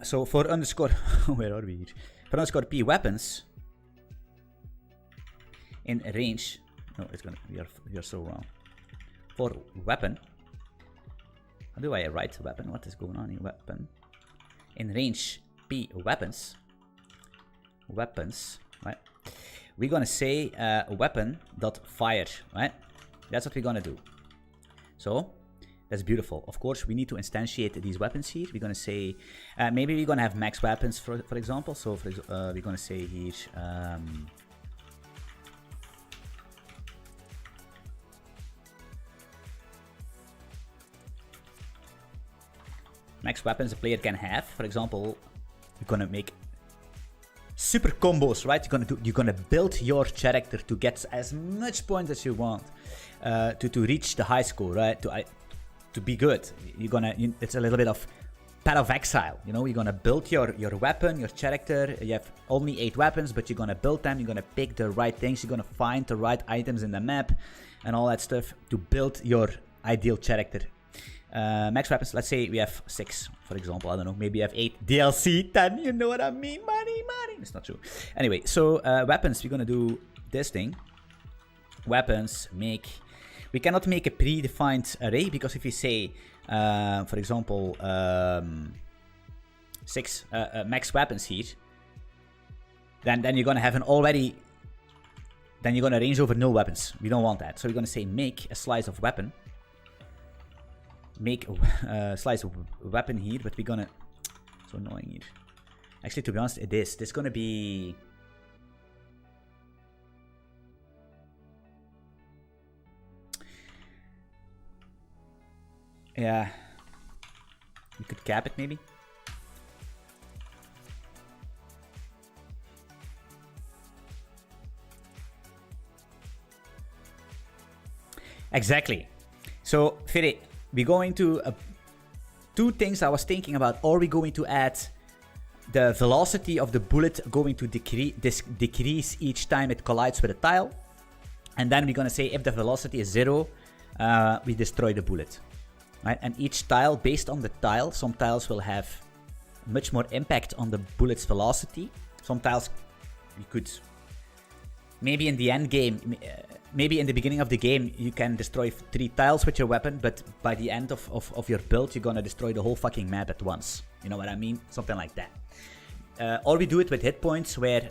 So for underscore, where are we here? For underscore p weapons in range. No, it's gonna. You're so wrong. For weapon. How do I write weapon? What is going on in weapon? In range p weapons. Weapons, right? We're gonna say weapon dot fire, right? That's what we're gonna do. So. That's beautiful. Of course, we need to instantiate these weapons here. We're gonna say, maybe we're gonna have max weapons for example. So we're gonna say here, max weapons a player can have. For example, you're gonna make super combos, right? You're gonna build your character to get as much points as you want, to reach the high score, right? To be good. It's a little bit of Path of Exile, you know. You're gonna build your weapon, your character. You have only 8 weapons, but you're gonna build them. You're gonna pick the right things. You're gonna find the right items in the map and all that stuff to build your ideal character. Max weapons, let's say we have 6, for example. I don't know, maybe you have 8 DLC, 10, you know what I mean? Money. It's not true. Anyway, so weapons, we're gonna do this thing. Weapons, make. We cannot make a predefined array, because if you say, for example, 6 max weapons here, then you're gonna have an already. Then you're gonna range over null weapons. We don't want that. So we're gonna say make a slice of weapon. Make a slice of weapon here, but we're gonna. So annoying here. Actually, to be honest, it is. This is gonna be. Yeah, you could cap it maybe. Exactly. So, Fede, we're going to 2 things I was thinking about. Are we going to add the velocity of the bullet going to decrease each time it collides with a tile? And then we're going to say if the velocity is 0, we destroy the bullet. Right? And each tile, based on the tile, some tiles will have much more impact on the bullet's velocity. Some tiles you could, maybe in the end game, maybe in the beginning of the game, you can destroy 3 tiles with your weapon, but by the end of your build, you're gonna destroy the whole fucking map at once. You know what I mean? Something like that. Or we do it with hit points, where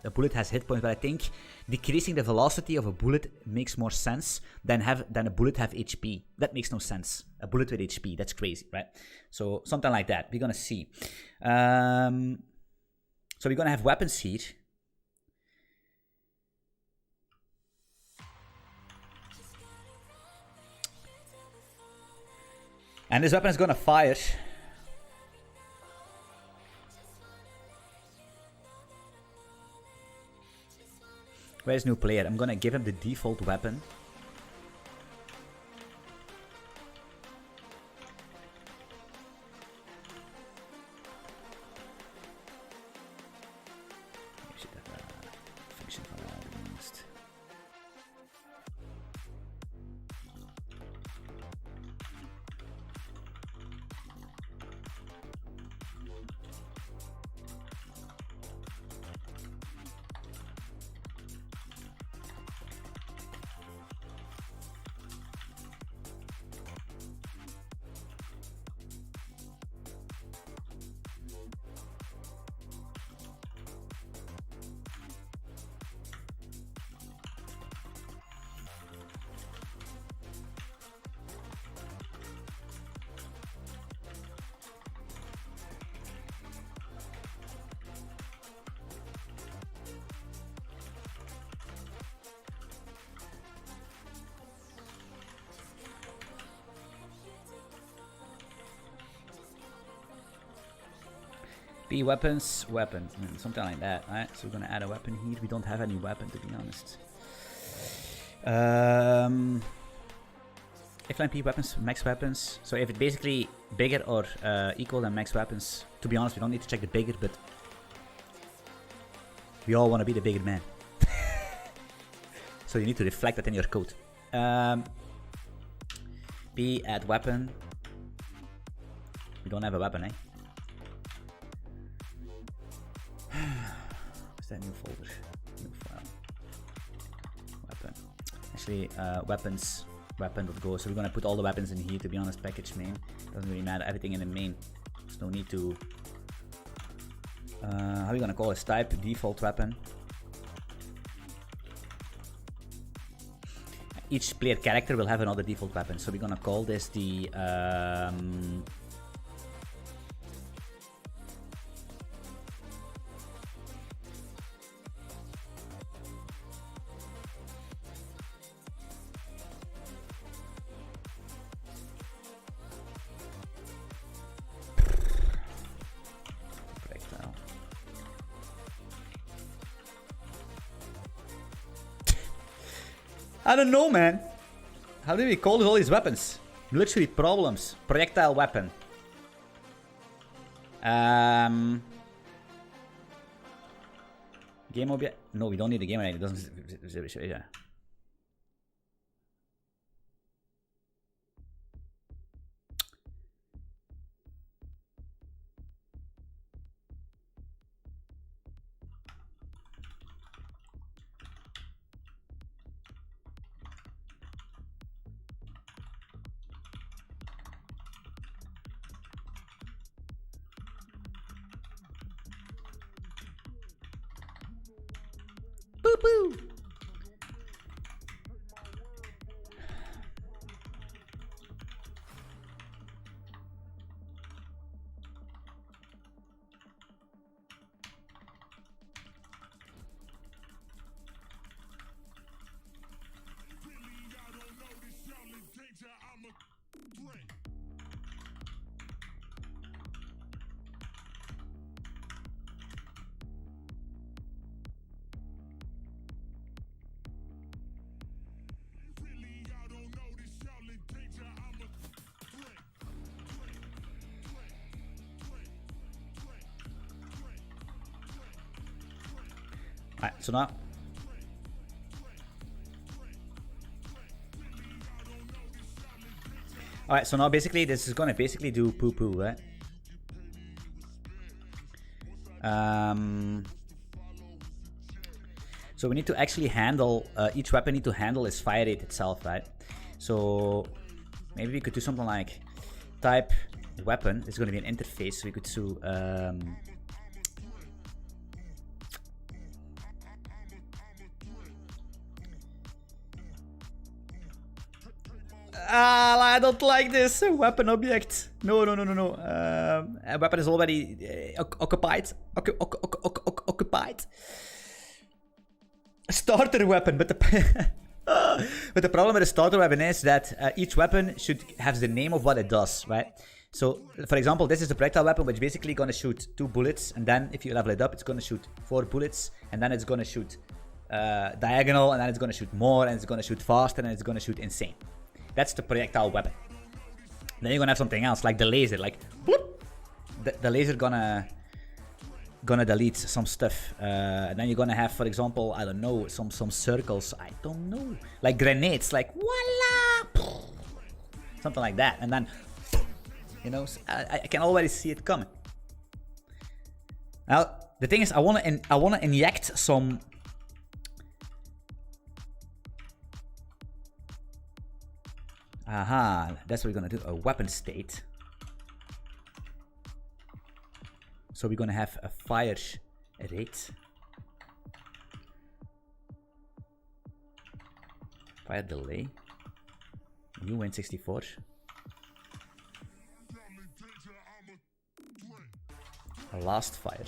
a bullet has hit points, but I think decreasing the velocity of a bullet makes more sense than a bullet have HP. That makes no sense. A bullet with HP, that's crazy, right? So something like that. We're gonna see. So we're gonna have weapons here. And this weapon is gonna fire. Where's new player? I'm gonna give him the default weapon. B weapons, weapons, something like that, right? So we're gonna add a weapon here. We don't have any weapon, to be honest. If line P weapons, max weapons. So if it's basically bigger or equal than max weapons, to be honest, we don't need to check the bigger, but we all want to be the bigger man. So you need to reflect that in your code. B add weapon. We don't have a weapon, eh? What's that new folder? New file. Weapon. Actually, weapons. Weapon.go. So we're gonna put all the weapons in here, to be honest. Package main. Doesn't really matter. Everything in the main. There's no need to. How are we gonna call this? Type default weapon. Each player character will have another default weapon. So we're gonna call this the. I don't know, man. How do we call all these weapons? Literally problems. Projectile weapon. Game object. No, we don't need a game object. It doesn't. Yeah. Boo! Alright, so now basically this is gonna basically do poo-poo, right? So we need to actually handle each weapon need to handle its fire rate itself, right? So maybe we could do something like type weapon. It's gonna be an interface, so we could do I don't like this weapon object. No. A weapon is already occupied. Occupied. A starter weapon, but the but the problem with a starter weapon is that each weapon should have the name of what it does, right? So, for example, this is the projectile weapon, which is basically gonna shoot 2 bullets, and then if you level it up, it's gonna shoot 4 bullets, and then it's gonna shoot diagonal, and then it's gonna shoot more, and it's gonna shoot faster, and it's gonna shoot insane. That's the projectile weapon. Then you're gonna have something else, like the laser, like whoop, the laser gonna delete some stuff. And then you're gonna have, for example, I don't know, some circles. I don't know, like grenades, like voila, something like that. And then, you know, I can already see it coming. Now the thing is, I wanna inject some. Aha, that's what we're gonna do. A weapon state. So we're gonna have a fire rate. Fire delay. New win 64. A last fire.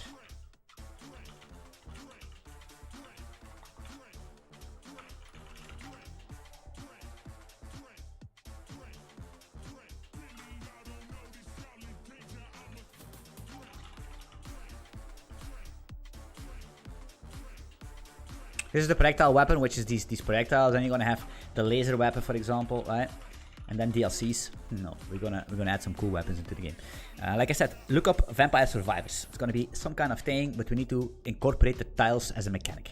This is the projectile weapon, which is these projectiles. Then you're gonna have the laser weapon, for example, right? And then DLCs. No, we're gonna add some cool weapons into the game. Like I said, look up Vampire Survivors. It's gonna be some kind of thing, but we need to incorporate the tiles as a mechanic.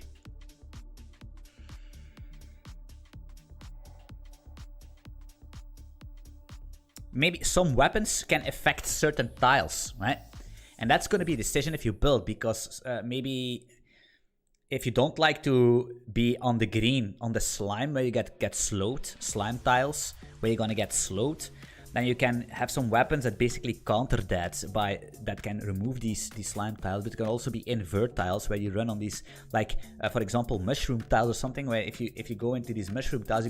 Maybe some weapons can affect certain tiles, right? And that's gonna be a decision if you build, because maybe if you don't like to be on the green, on the slime where you get slowed, slime tiles where you're gonna get slowed, then you can have some weapons that basically counter that can remove these slime tiles. But it can also be invert tiles where you run on these, like for example mushroom tiles or something, where if you go into these mushroom tiles,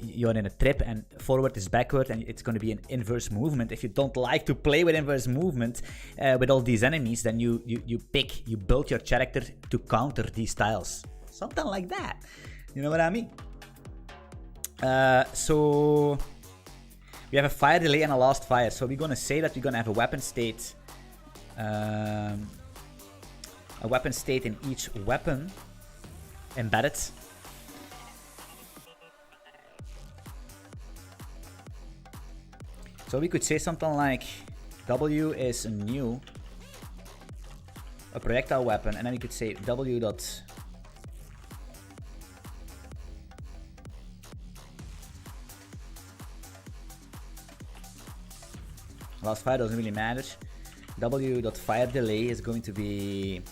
you're in a trip and forward is backward, and it's going to be an inverse movement. If you don't like to play with inverse movement with all these enemies, then you build your character to counter these tiles, something like that. You know what I mean? So we have a fire delay and a last fire. So we're gonna say that we're gonna have a weapon state, in each weapon embedded. So we could say something like W is a new, a projectile weapon, and then we could say W dot last fire doesn't really matter. W.fire delay is going to be,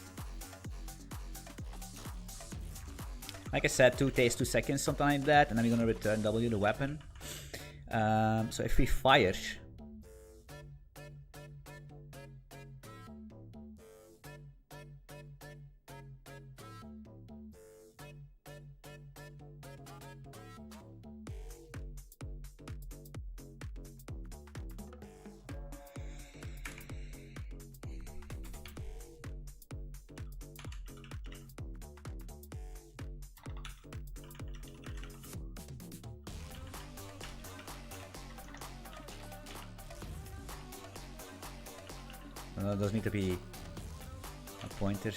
like I said, 2 days, 2 seconds, something like that, and then we're gonna return W the weapon. So if we fire, it doesn't need to be a pointer.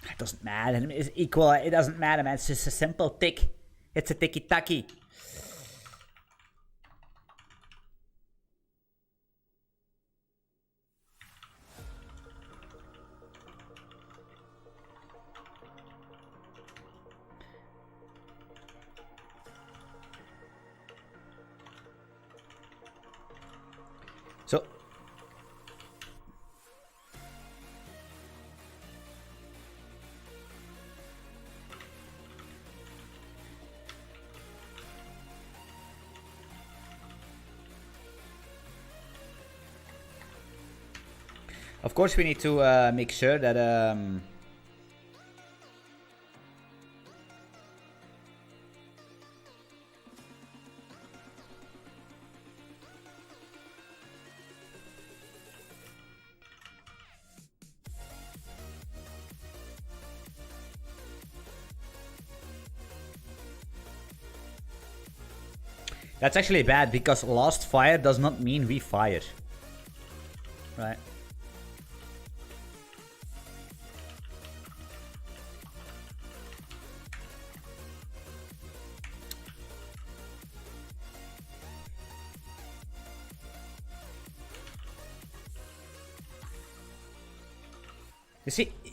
It doesn't matter. It's equal. It doesn't matter, man. It's just a simple tick. It's a ticky-tacky. So Of course, we need to make sure that that's actually bad, because last fire does not mean we fire. Right.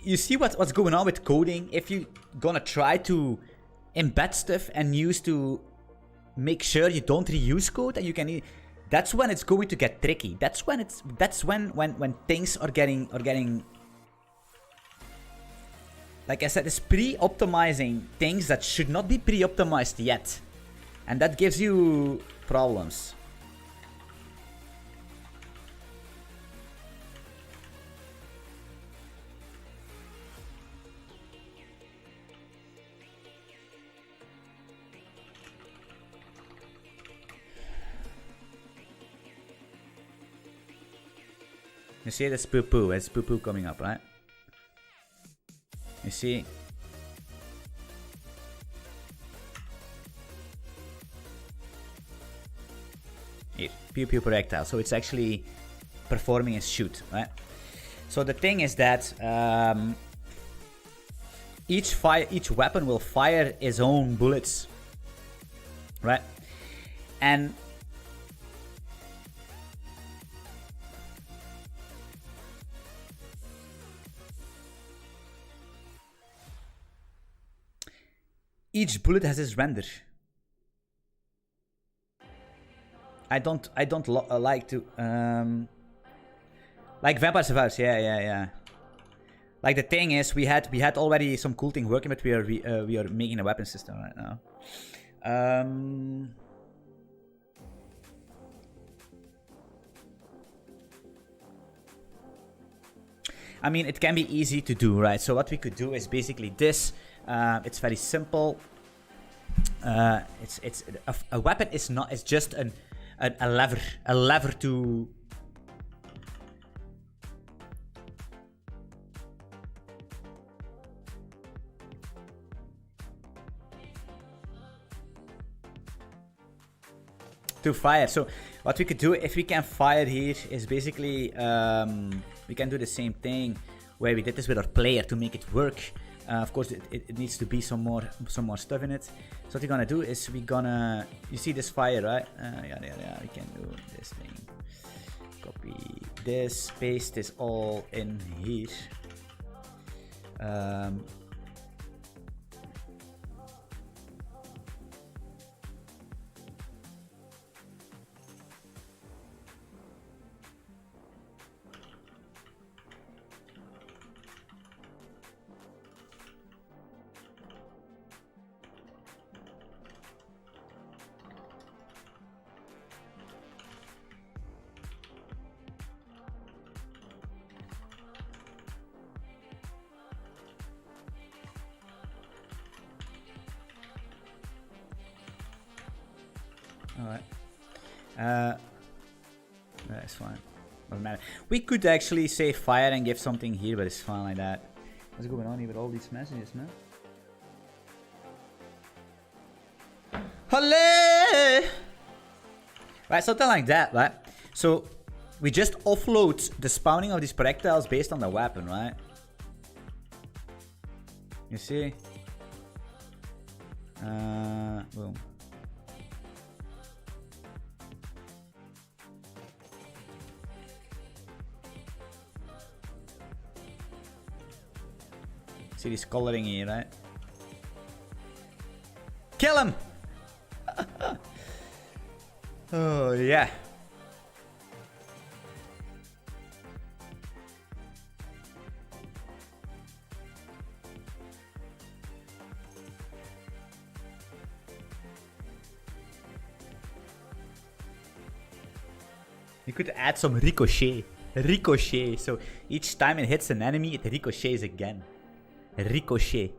You see what's going on with coding? If you gonna try to embed stuff and use to make sure you don't reuse code and you can, that's when it's going to get tricky. That's when things are getting like I said, it's pre-optimizing things that should not be pre-optimized yet, and that gives you problems. You see, that's poo-poo. It's poo-poo coming up, right? You see? Here, pew-pew projectile. So it's actually performing a shoot, right? So the thing is that each weapon will fire its own bullets, right? And each bullet has its render. I don't like to like Vampire Survivors. Yeah. Like the thing is, we had already some cool thing working, but we are making a weapon system right now. I mean, it can be easy to do, right? So what we could do is basically this. It's very simple. It's a weapon is not. It's just a lever to. To fire. So what we could do, if we can fire here, is basically we can do the same thing where we did this with our player to make it work. Of course, it needs to be some more stuff in it. So what we're gonna do is you see this fire, right? Yeah. We can do this thing. Copy this, paste this all in here. Alright. That's fine. Doesn't matter. We could actually say fire and give something here, but it's fine like that. What's going on here with all these messages, man? Halle! Right, something like that, right? So we just offload the spawning of these projectiles based on the weapon, right? You see? Boom. See this coloring here, right? Kill him! Oh, yeah. You could add some ricochet. Ricochet. So each time it hits an enemy, it ricochets again. Ricochet.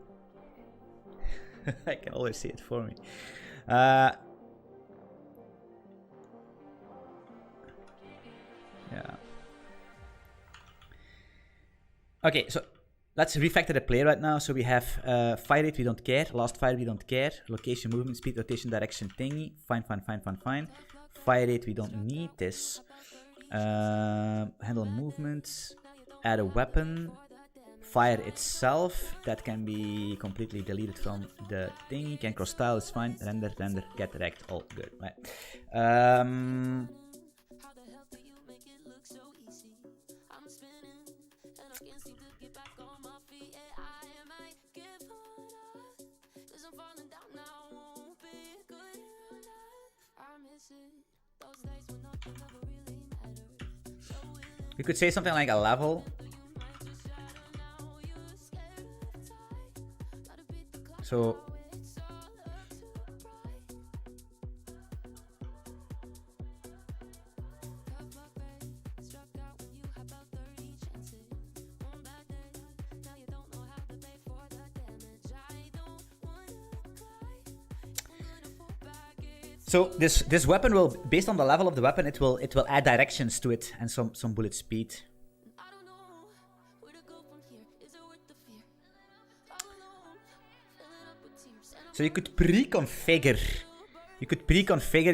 I can always see it for me. Yeah. Okay, so let's refactor the play right now. So we have fire rate, we don't care. Last fire, we don't care. Location, movement, speed, rotation, direction, thingy. Fine. Fire rate, we don't need this. Handle movements. Add a weapon. Fire itself, that can be completely deleted from the thingy. Can cross style, is fine. Render, get wrecked, all good, right? We could say something like a level. So this weapon will, based on the level of the weapon, it will add directions to it and some bullet speed. So you could pre-configure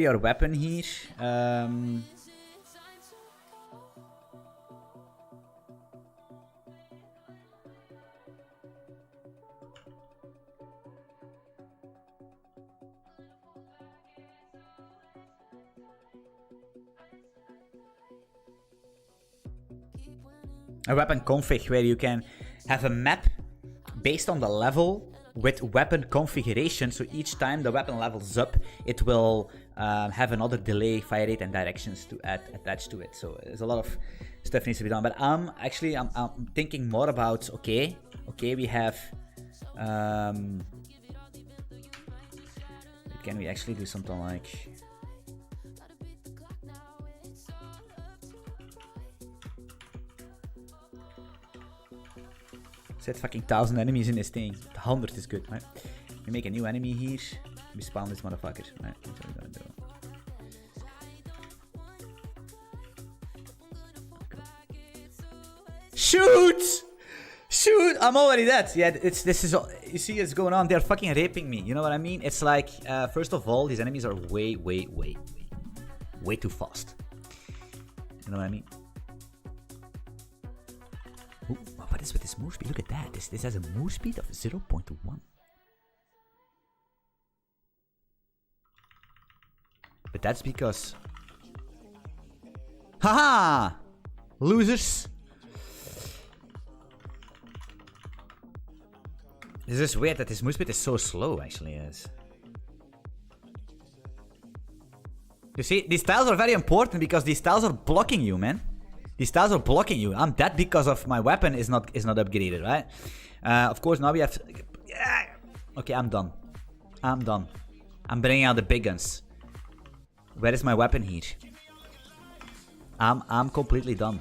your weapon here. A weapon config where you can have a map based on the level with weapon configuration. So each time the weapon levels up, it will have another delay, fire rate, and directions to add attached to it. So there's a lot of stuff needs to be done. But I'm thinking more about okay, we have. Can we actually do something like? Set fucking 1,000 enemies in this thing. 100 is good, right? We make a new enemy here. We spawn this motherfucker. Right, that's what we're gonna do. Shoot! Shoot! I'm already dead. Yeah, this is. You see, it's going on. They're fucking raping me. You know what I mean? It's like, first of all, these enemies are way too fast. You know what I mean? Ooh, what is with this move speed? Look at that. This has a move speed of 0.1. But that's because... Haha! Losers! It's just weird that this move speed is so slow, actually. Yes. You see, these tiles are very important because these tiles are blocking you, man. These tiles are blocking you. I'm dead because of my weapon is not upgraded, right? Of course, now we have to... Okay, I'm done. I'm bringing out the big guns. Where is my weapon here? I'm completely done.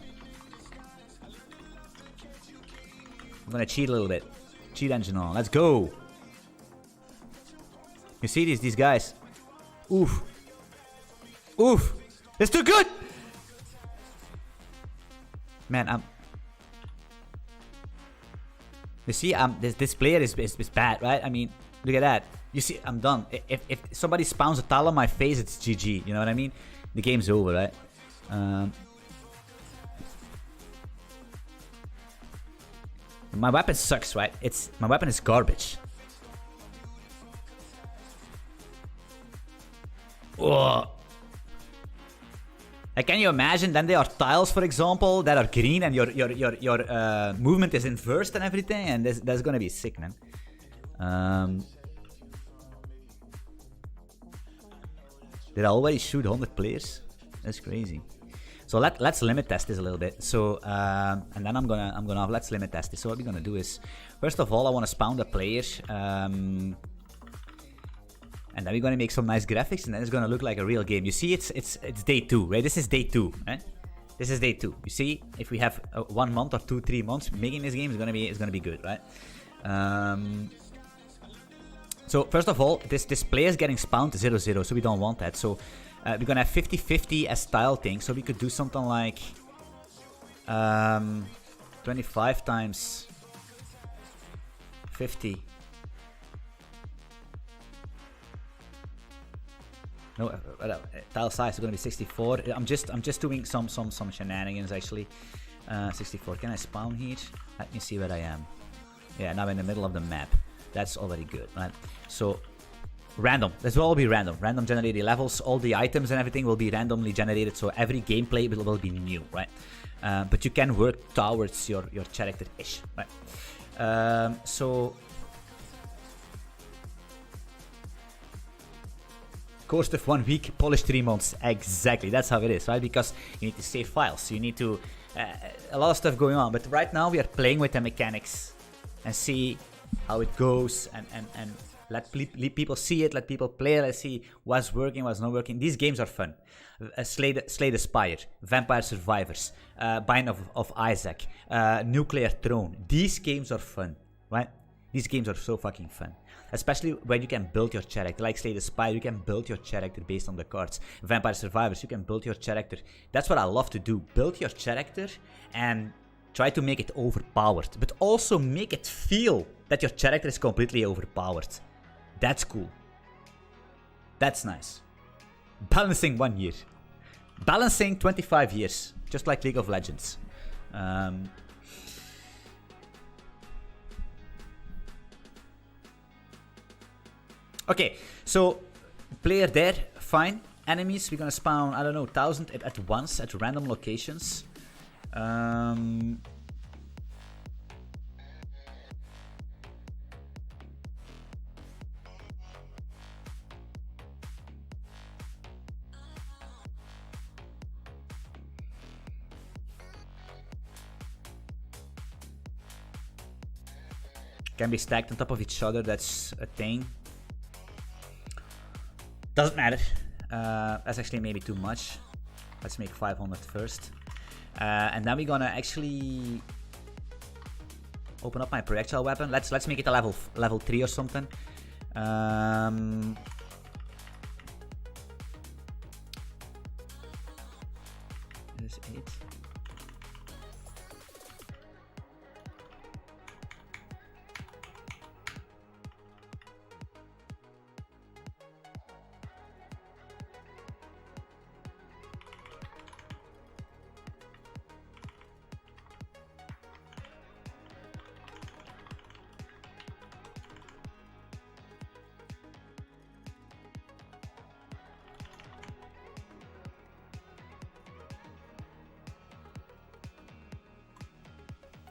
I'm gonna cheat a little bit. Cheat engine on. Let's go. You see these guys? Oof. Oof. It's too good. Man, you see, this player is bad, right? I mean, look at that. You see, I'm done. If somebody spawns a tile on my face, it's GG. You know what I mean? The game's over, right? My weapon sucks, right? My weapon is garbage. Ugh. Like, can you imagine? Then there are tiles, for example, that are green, and your movement is inversed and everything, and that's gonna be sick, man. Did I already shoot 100 players? That's crazy. So let's limit test this a little bit. So and then I'm gonna let's limit test this. So what we're gonna do is, first of all, I want to spawn the player. And then we're gonna make some nice graphics, and then it's gonna look like a real game. You see, it's day 2, right? This is day 2, right? This is day 2. You see, if we have 1 month or 2-3 months making this game, it's gonna be good, right? So first of all, this player is getting spawned to 0-0, so we don't want that. So we're gonna have 50-50 as style thing. So we could do something like 25 times 50. No, tile size is gonna be 64. I'm just doing some shenanigans actually. 64. Can I spawn here? Let me see where I am. Yeah, now in the middle of the map. That's already good, right? So random. This will all be random. Random generated levels. All the items and everything will be randomly generated. So every gameplay will be new, right? But you can work towards your character-ish, right? So course of 1 week, polish 3 months. Exactly, that's how it is, right? Because you need to save files. You need to a lot of stuff going on. But right now we are playing with the mechanics and see how it goes and let people see it, let people play, let's see what's working, what's not working. These games are fun. Slay the Spire, Vampire Survivors, Bind of Isaac, Nuclear Throne. These games are fun, right? These games are so fucking fun. Especially when you can build your character. Like Slay the Spire, you can build your character based on the cards. Vampire Survivors, you can build your character. That's what I love to do. Build your character and try to make it overpowered. But also make it feel that your character is completely overpowered. That's cool. That's nice. Balancing 1 year. Balancing 25 years. Just like League of Legends. Okay, so player there, fine. Enemies, we're gonna spawn, I don't know, 1,000 at once at random locations. Can be stacked on top of each other, that's a thing. Doesn't matter. That's actually maybe too much. Let's make 500 first. And then we're gonna actually open up my projectile weapon. Let's make it a level 3 or something. There's 8.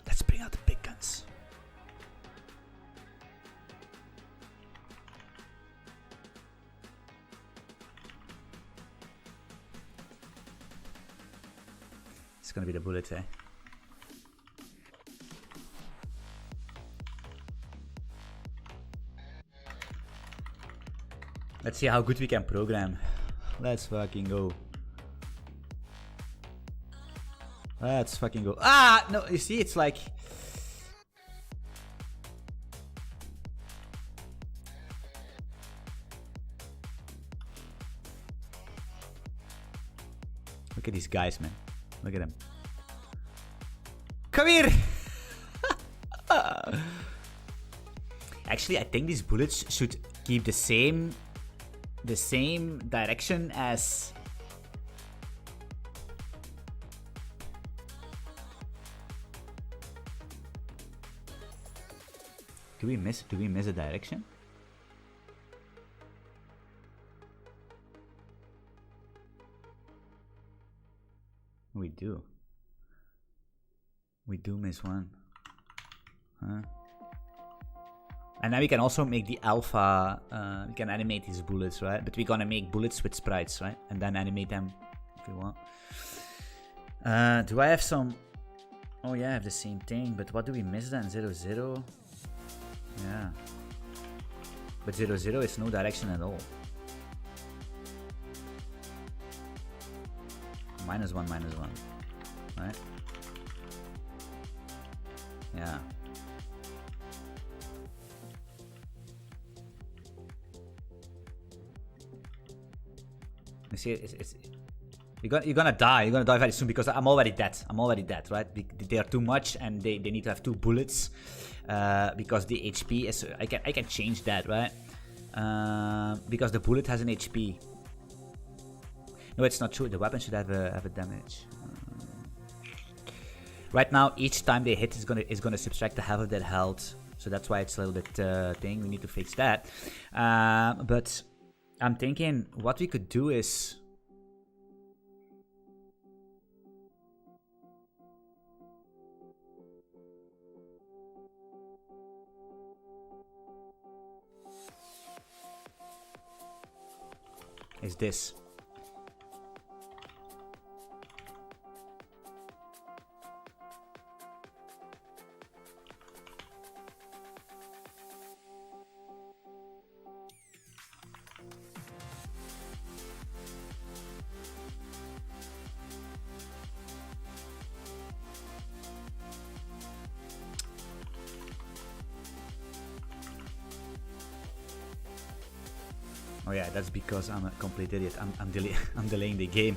Let's bring out the big guns. It's gonna be the bullet, eh? Let's see how good we can program. Let's fucking go. Let's fucking go. Ah, no, you see, it's like... Look at these guys, man. Look at them. Come here! Actually, I think these bullets should keep the same direction as... Do we miss a direction? We do. We do miss one. Huh? And now we can also make the alpha, we can animate these bullets, right? But we're gonna make bullets with sprites, right? And then animate them if we want. Do I have some... Oh yeah, I have the same thing, but what do we miss then? 0-0? Yeah. But 0-0 is no direction at all. -1, -1. right? Yeah. You see, you're gonna die. You're gonna die very soon because I'm already dead. I'm already dead, right? They are too much, and they need to have 2 bullets because the HP is. I can change that, right? Because the bullet has an HP. No, it's not true. The weapon should have a damage. Right now, each time they hit, is gonna subtract the half of their health. So that's why it's a little bit thing. We need to fix that. But I'm thinking what we could do is. Is this. Oh yeah, that's because I'm a complete idiot. I'm delaying the game.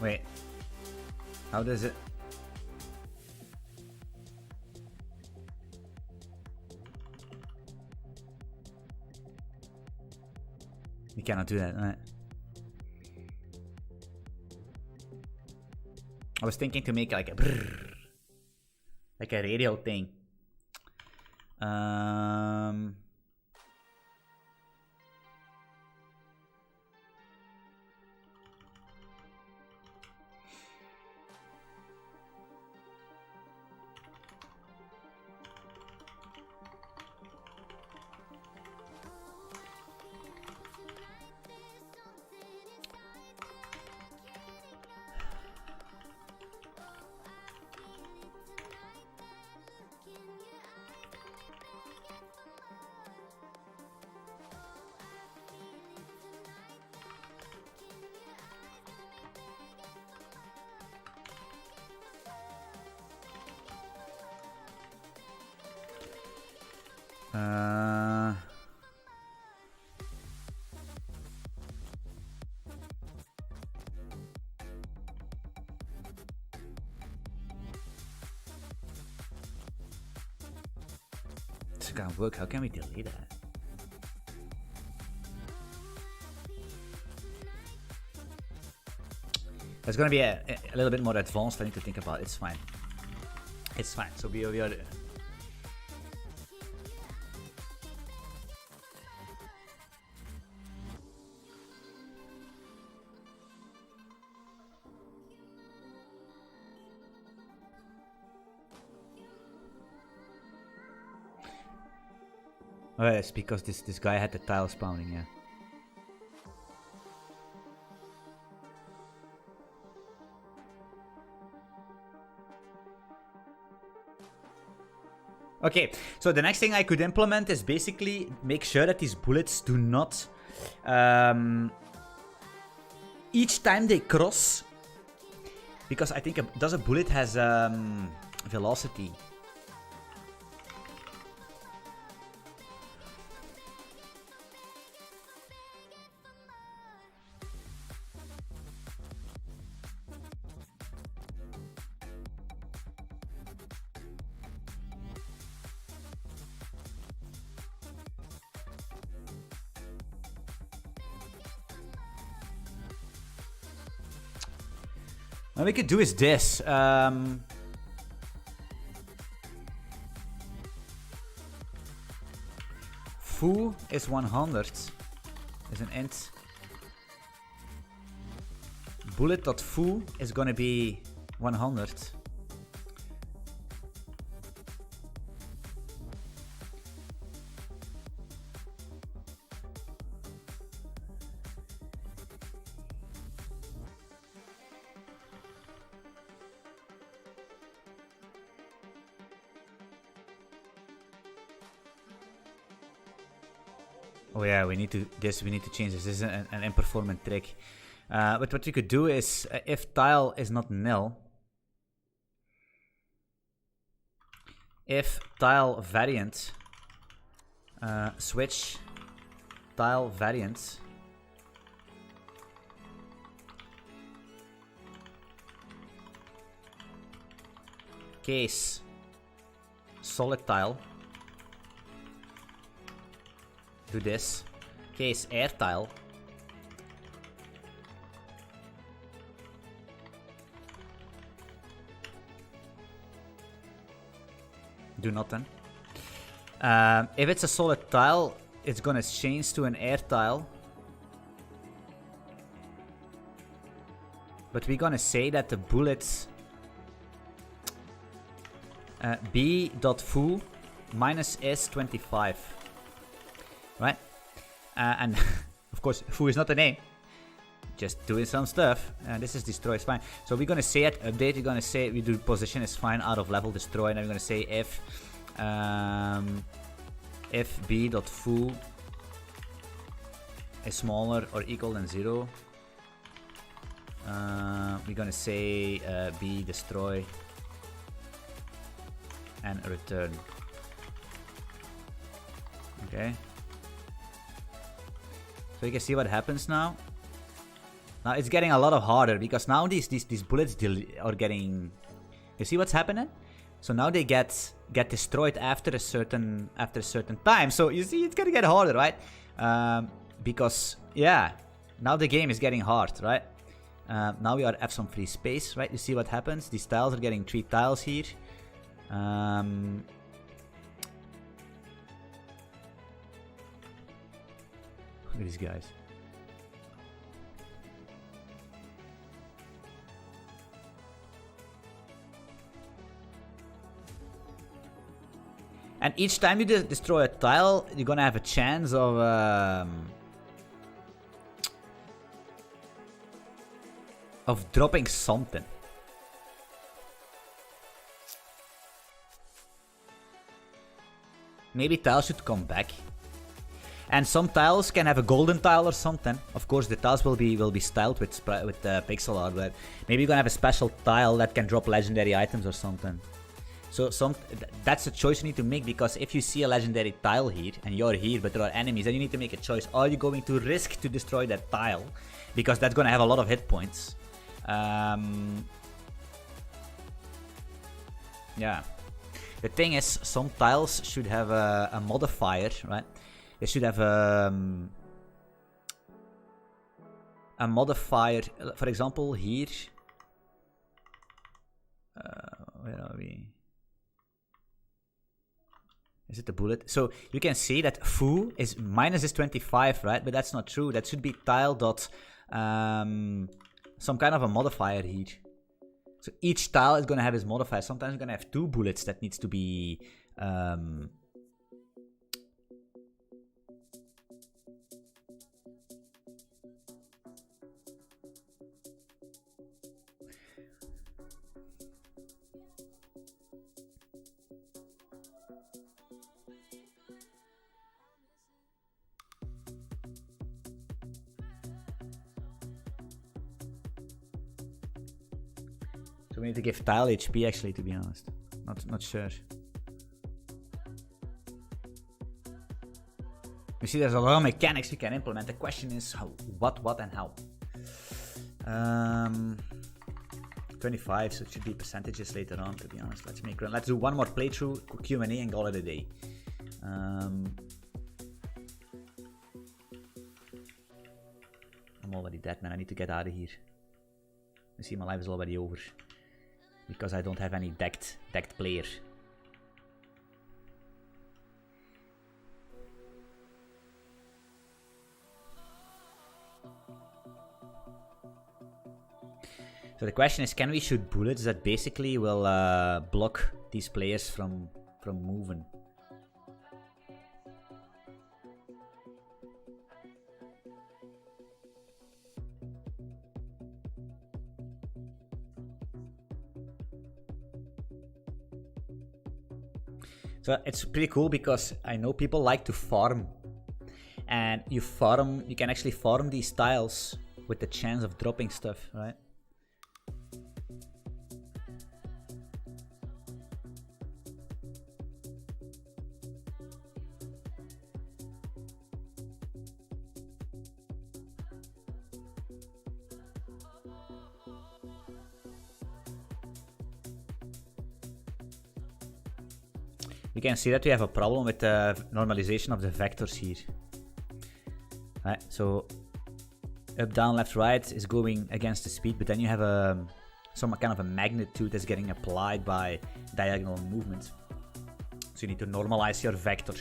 Wait. How does it? You cannot do that, right? I was thinking to make like a brrr, like a radio thing. This can't work. How can we delete that? It's gonna be a little bit more advanced. I need to think about. It's fine. It's fine. So we are. Oh, it's because this guy had the tile spawning, yeah. Okay, so the next thing I could implement is basically make sure that these bullets do not... each time they cross... Because I think does a bullet has velocity? What we could do is this. Foo is 100. Is an int. Bullet.foo is gonna be 100. Oh yeah, we need to change this. This is an imperformant trick. But what we could do is, if tile is not nil, if tile variant, switch tile variant case solid tile, do this, case air tile, do nothing. If it's a solid tile, it's gonna change to an air tile. But we're gonna say that the bullets b.foo minus s25. Right? And of course, foo is not a name. Just doing some stuff. This is destroy is fine. So we're gonna say at update, we're gonna say we do position is fine, out of level, destroy, and then we're gonna say if b.foo is smaller or equal than 0. We're gonna say b destroy and return. Okay. So you can see what happens now. Now it's getting a lot of harder because now these bullets are getting. You see what's happening? So now they get destroyed after a certain time. So you see it's gonna get harder, right? Because yeah, now the game is getting hard, right? Now we have some free space, right? You see what happens? These tiles are getting 3 tiles here. Look at these guys. And each time you destroy a tile, you're gonna have a chance of dropping something. Maybe tiles should come back. And some tiles can have a golden tile or something. Of course, the tiles will be styled with pixel art, but maybe you're gonna have a special tile that can drop legendary items or something. So that's a choice you need to make, because if you see a legendary tile here and you're here but there are enemies, then you need to make a choice. Are you going to risk to destroy that tile? Because that's gonna have a lot of hit points. Yeah. The thing is, some tiles should have a modifier, right? They should have a modifier. For example, here. Where are we? Is it the bullet? So you can see that foo is minus is 25, right? But that's not true. That should be tile dot some kind of a modifier here. So each tile is gonna have its modifier. Sometimes you're gonna have 2 bullets that needs to be so we need to give tile HP actually, to be honest. Not sure. You see, there's a lot of mechanics we can implement. The question is how, what, and how. 25, so it should be percentages later on, to be honest. Let's do one more playthrough, Q&A, and call it a day. I'm already dead, man. I need to get out of here. You see, my life is already over. Because I don't have any decked player. So the question is, can we shoot bullets that basically will block these players from moving? So it's pretty cool because I know people like to farm. and you can actually farm these tiles with the chance of dropping stuff, right? You can see that we have a problem with the normalization of the vectors here. Right, so up, down, left, right is going against the speed, but then you have some kind of a magnitude that's getting applied by diagonal movement. So you need to normalize your vector.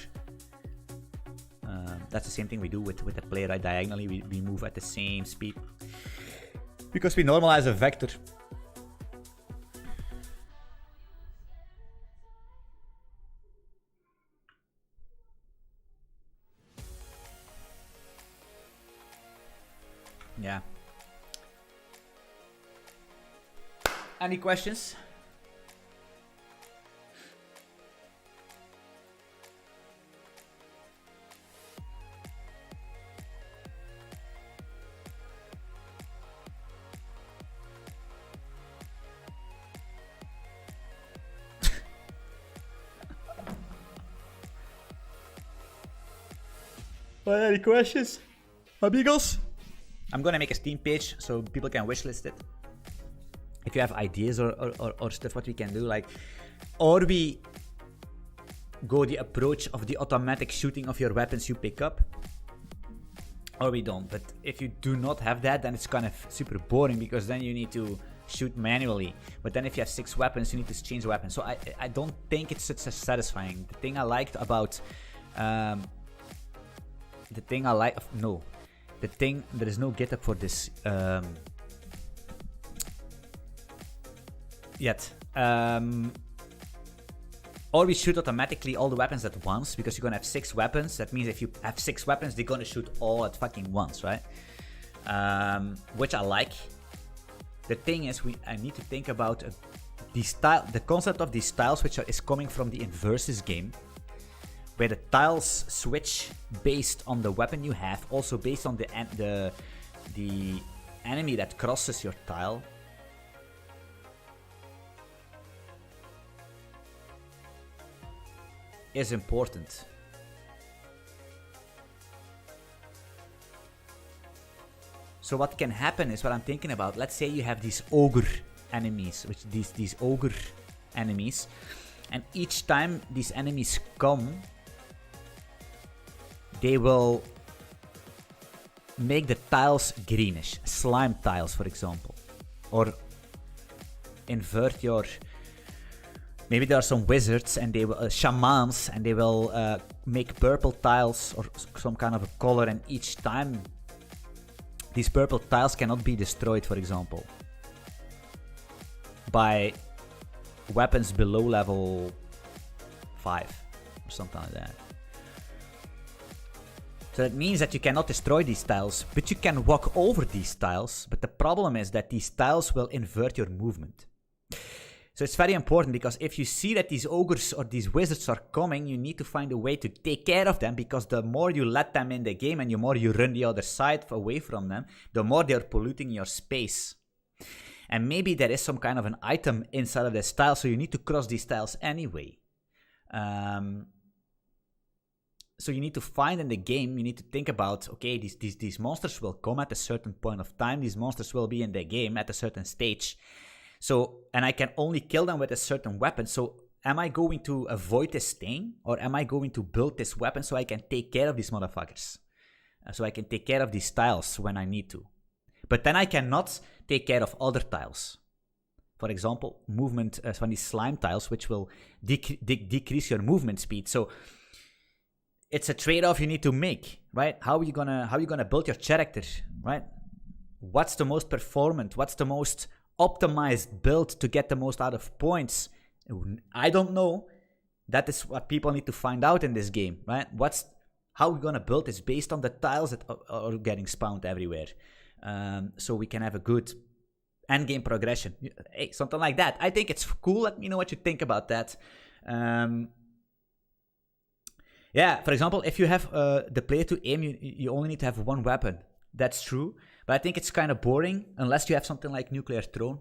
That's the same thing we do with the play, right? Diagonally, we move at the same speed because we normalize a vector. Yeah. Any questions? Any questions, amigos? I'm gonna make a Steam page so people can wishlist it. If you have ideas or stuff, what we can do, like, or we go the approach of the automatic shooting of your weapons you pick up, or we don't. But if you do not have that, then it's kind of super boring because then you need to shoot manually. But then if you have 6 weapons, you need to change the weapon. So I don't think it's such satisfying. The thing I liked about there is no GitHub for this yet. Or we shoot automatically all the weapons at once because you're gonna have 6 weapons. That means if you have 6 weapons, they're gonna shoot all at fucking once, right? Which I like. The thing is, I need to think about the concept of these tiles, which is coming from the Inversus game, where the tiles switch based on the weapon you have, also based on the enemy that crosses your tile. Is important. So what can happen is what I'm thinking about. Let's say you have these ogre enemies, these ogre enemies, and each time these enemies come, they will make the tiles greenish, slime tiles, for example, or invert your. Maybe there are some wizards and they will shamans, and they will make purple tiles or some kind of a color, and each time these purple tiles cannot be destroyed, for example, by weapons below level 5 or something like that. So that means that you cannot destroy these tiles, but you can walk over these tiles. But the problem is that these tiles will invert your movement. So it's very important, because if you see that these ogres or these wizards are coming, you need to find a way to take care of them, because the more you let them in the game and the more you run the other side away from them, the more they're polluting your space. And maybe there is some kind of an item inside of this tile, so you need to cross these tiles anyway. So you need to find in the game, you need to think about, okay, these monsters will come at a certain point of time, these monsters will be in the game at a certain stage. So, and I can only kill them with a certain weapon. So am I going to avoid this thing, or am I going to build this weapon so I can take care of these motherfuckers? So I can take care of these tiles when I need to. But then I cannot take care of other tiles. For example, movement from these slime tiles, which will decrease your movement speed. So it's a trade-off you need to make, right? How are you gonna build your character, right? What's the most performant? What's the most optimized build to get the most out of points? I don't know. That is what people need to find out in this game, right? How we're gonna build is based on the tiles that are getting spawned everywhere, so we can have a good end game progression. Hey, something like that. I think it's cool. Let me know what you think about that. Yeah, for example, if you have the player to aim, you only need to have one weapon. That's true. But I think it's kind of boring unless you have something like Nuclear Throne,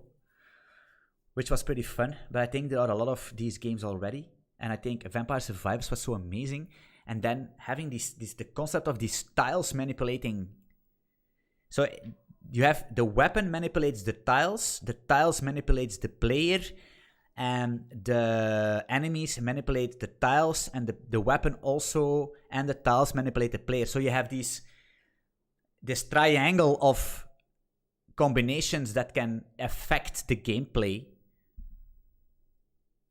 which was pretty fun. But I think there are a lot of these games already. And I think Vampire Survivors was so amazing. And then having the concept of these tiles manipulating. So you have the weapon manipulates the tiles manipulates the player, and the enemies manipulate the tiles, and the weapon also, and the tiles manipulate the player. So you have this triangle of combinations that can affect the gameplay,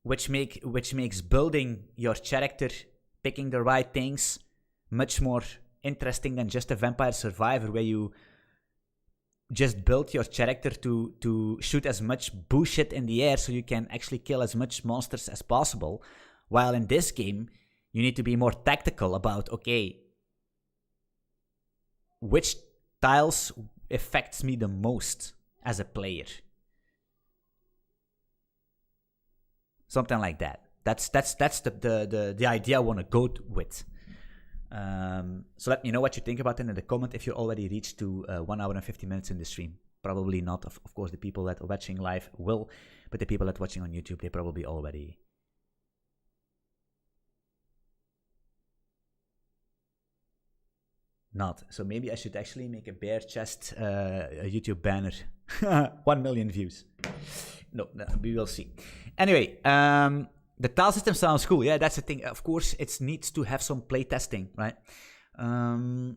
which makes building your character, picking the right things, much more interesting than just a Vampire Survivor where you just build your character to shoot as much bullshit in the air so you can actually kill as much monsters as possible. While in this game, you need to be more tactical about, okay, which tiles affects me the most as a player. Something like that. That's the idea I want to go with. So let me know what you think about it in the comment if you already reached to 1 hour and 50 minutes in the stream. Probably not. Of course, the people that are watching live will, but the people that are watching on YouTube, they probably already. Not. So maybe I should actually make a bare chest a YouTube banner. 1 million views. No, we will see. Anyway, the tile system sounds cool. Yeah, that's the thing. Of course, it needs to have some play testing, right? And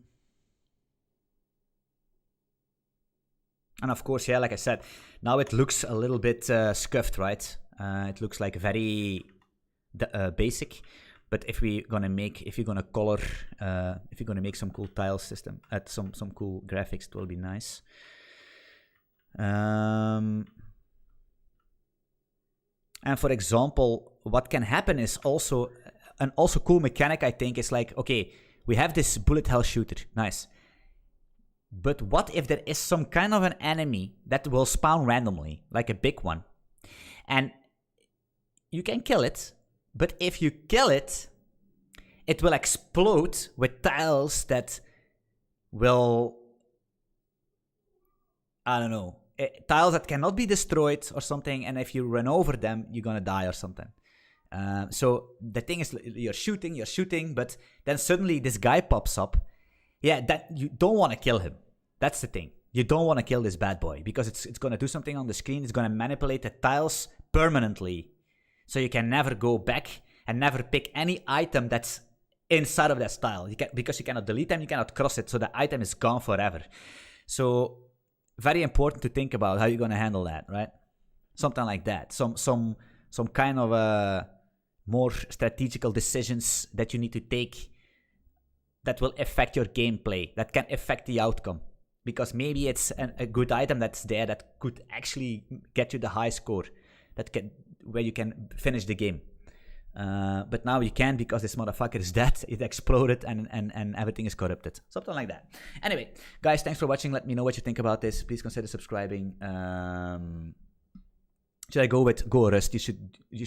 of course, yeah, like I said, now it looks a little bit scuffed, right? It looks like very basic. But if you're gonna make some cool tile system, some cool graphics, it will be nice. And for example, what can happen is also cool mechanic, I think, is like, okay, we have this bullet hell shooter, nice. But what if there is some kind of an enemy that will spawn randomly, like a big one, and you can kill it, but if you kill it, it will explode with tiles that will, I don't know, tiles that cannot be destroyed or something, and if you run over them, you're gonna die or something. So the thing is, you're shooting, but then suddenly this guy pops up. Yeah, that you don't want to kill him. That's the thing. You don't want to kill this bad boy because it's gonna do something on the screen. It's gonna manipulate the tiles permanently, so you can never go back and never pick any item that's inside of that tile. Because you cannot delete them, you cannot cross it, so the item is gone forever. So very important to think about how you're gonna handle that, right? Something like that. Some kind of more strategical decisions that you need to take that will affect your gameplay, that can affect the outcome. Because maybe it's a good item that's there that could actually get you the high score, where you can finish the game. But now you can't because this motherfucker is dead. It exploded and everything is corrupted. Something like that. Anyway, guys, thanks for watching. Let me know what you think about this. Please consider subscribing. Should I go with Go Rust? You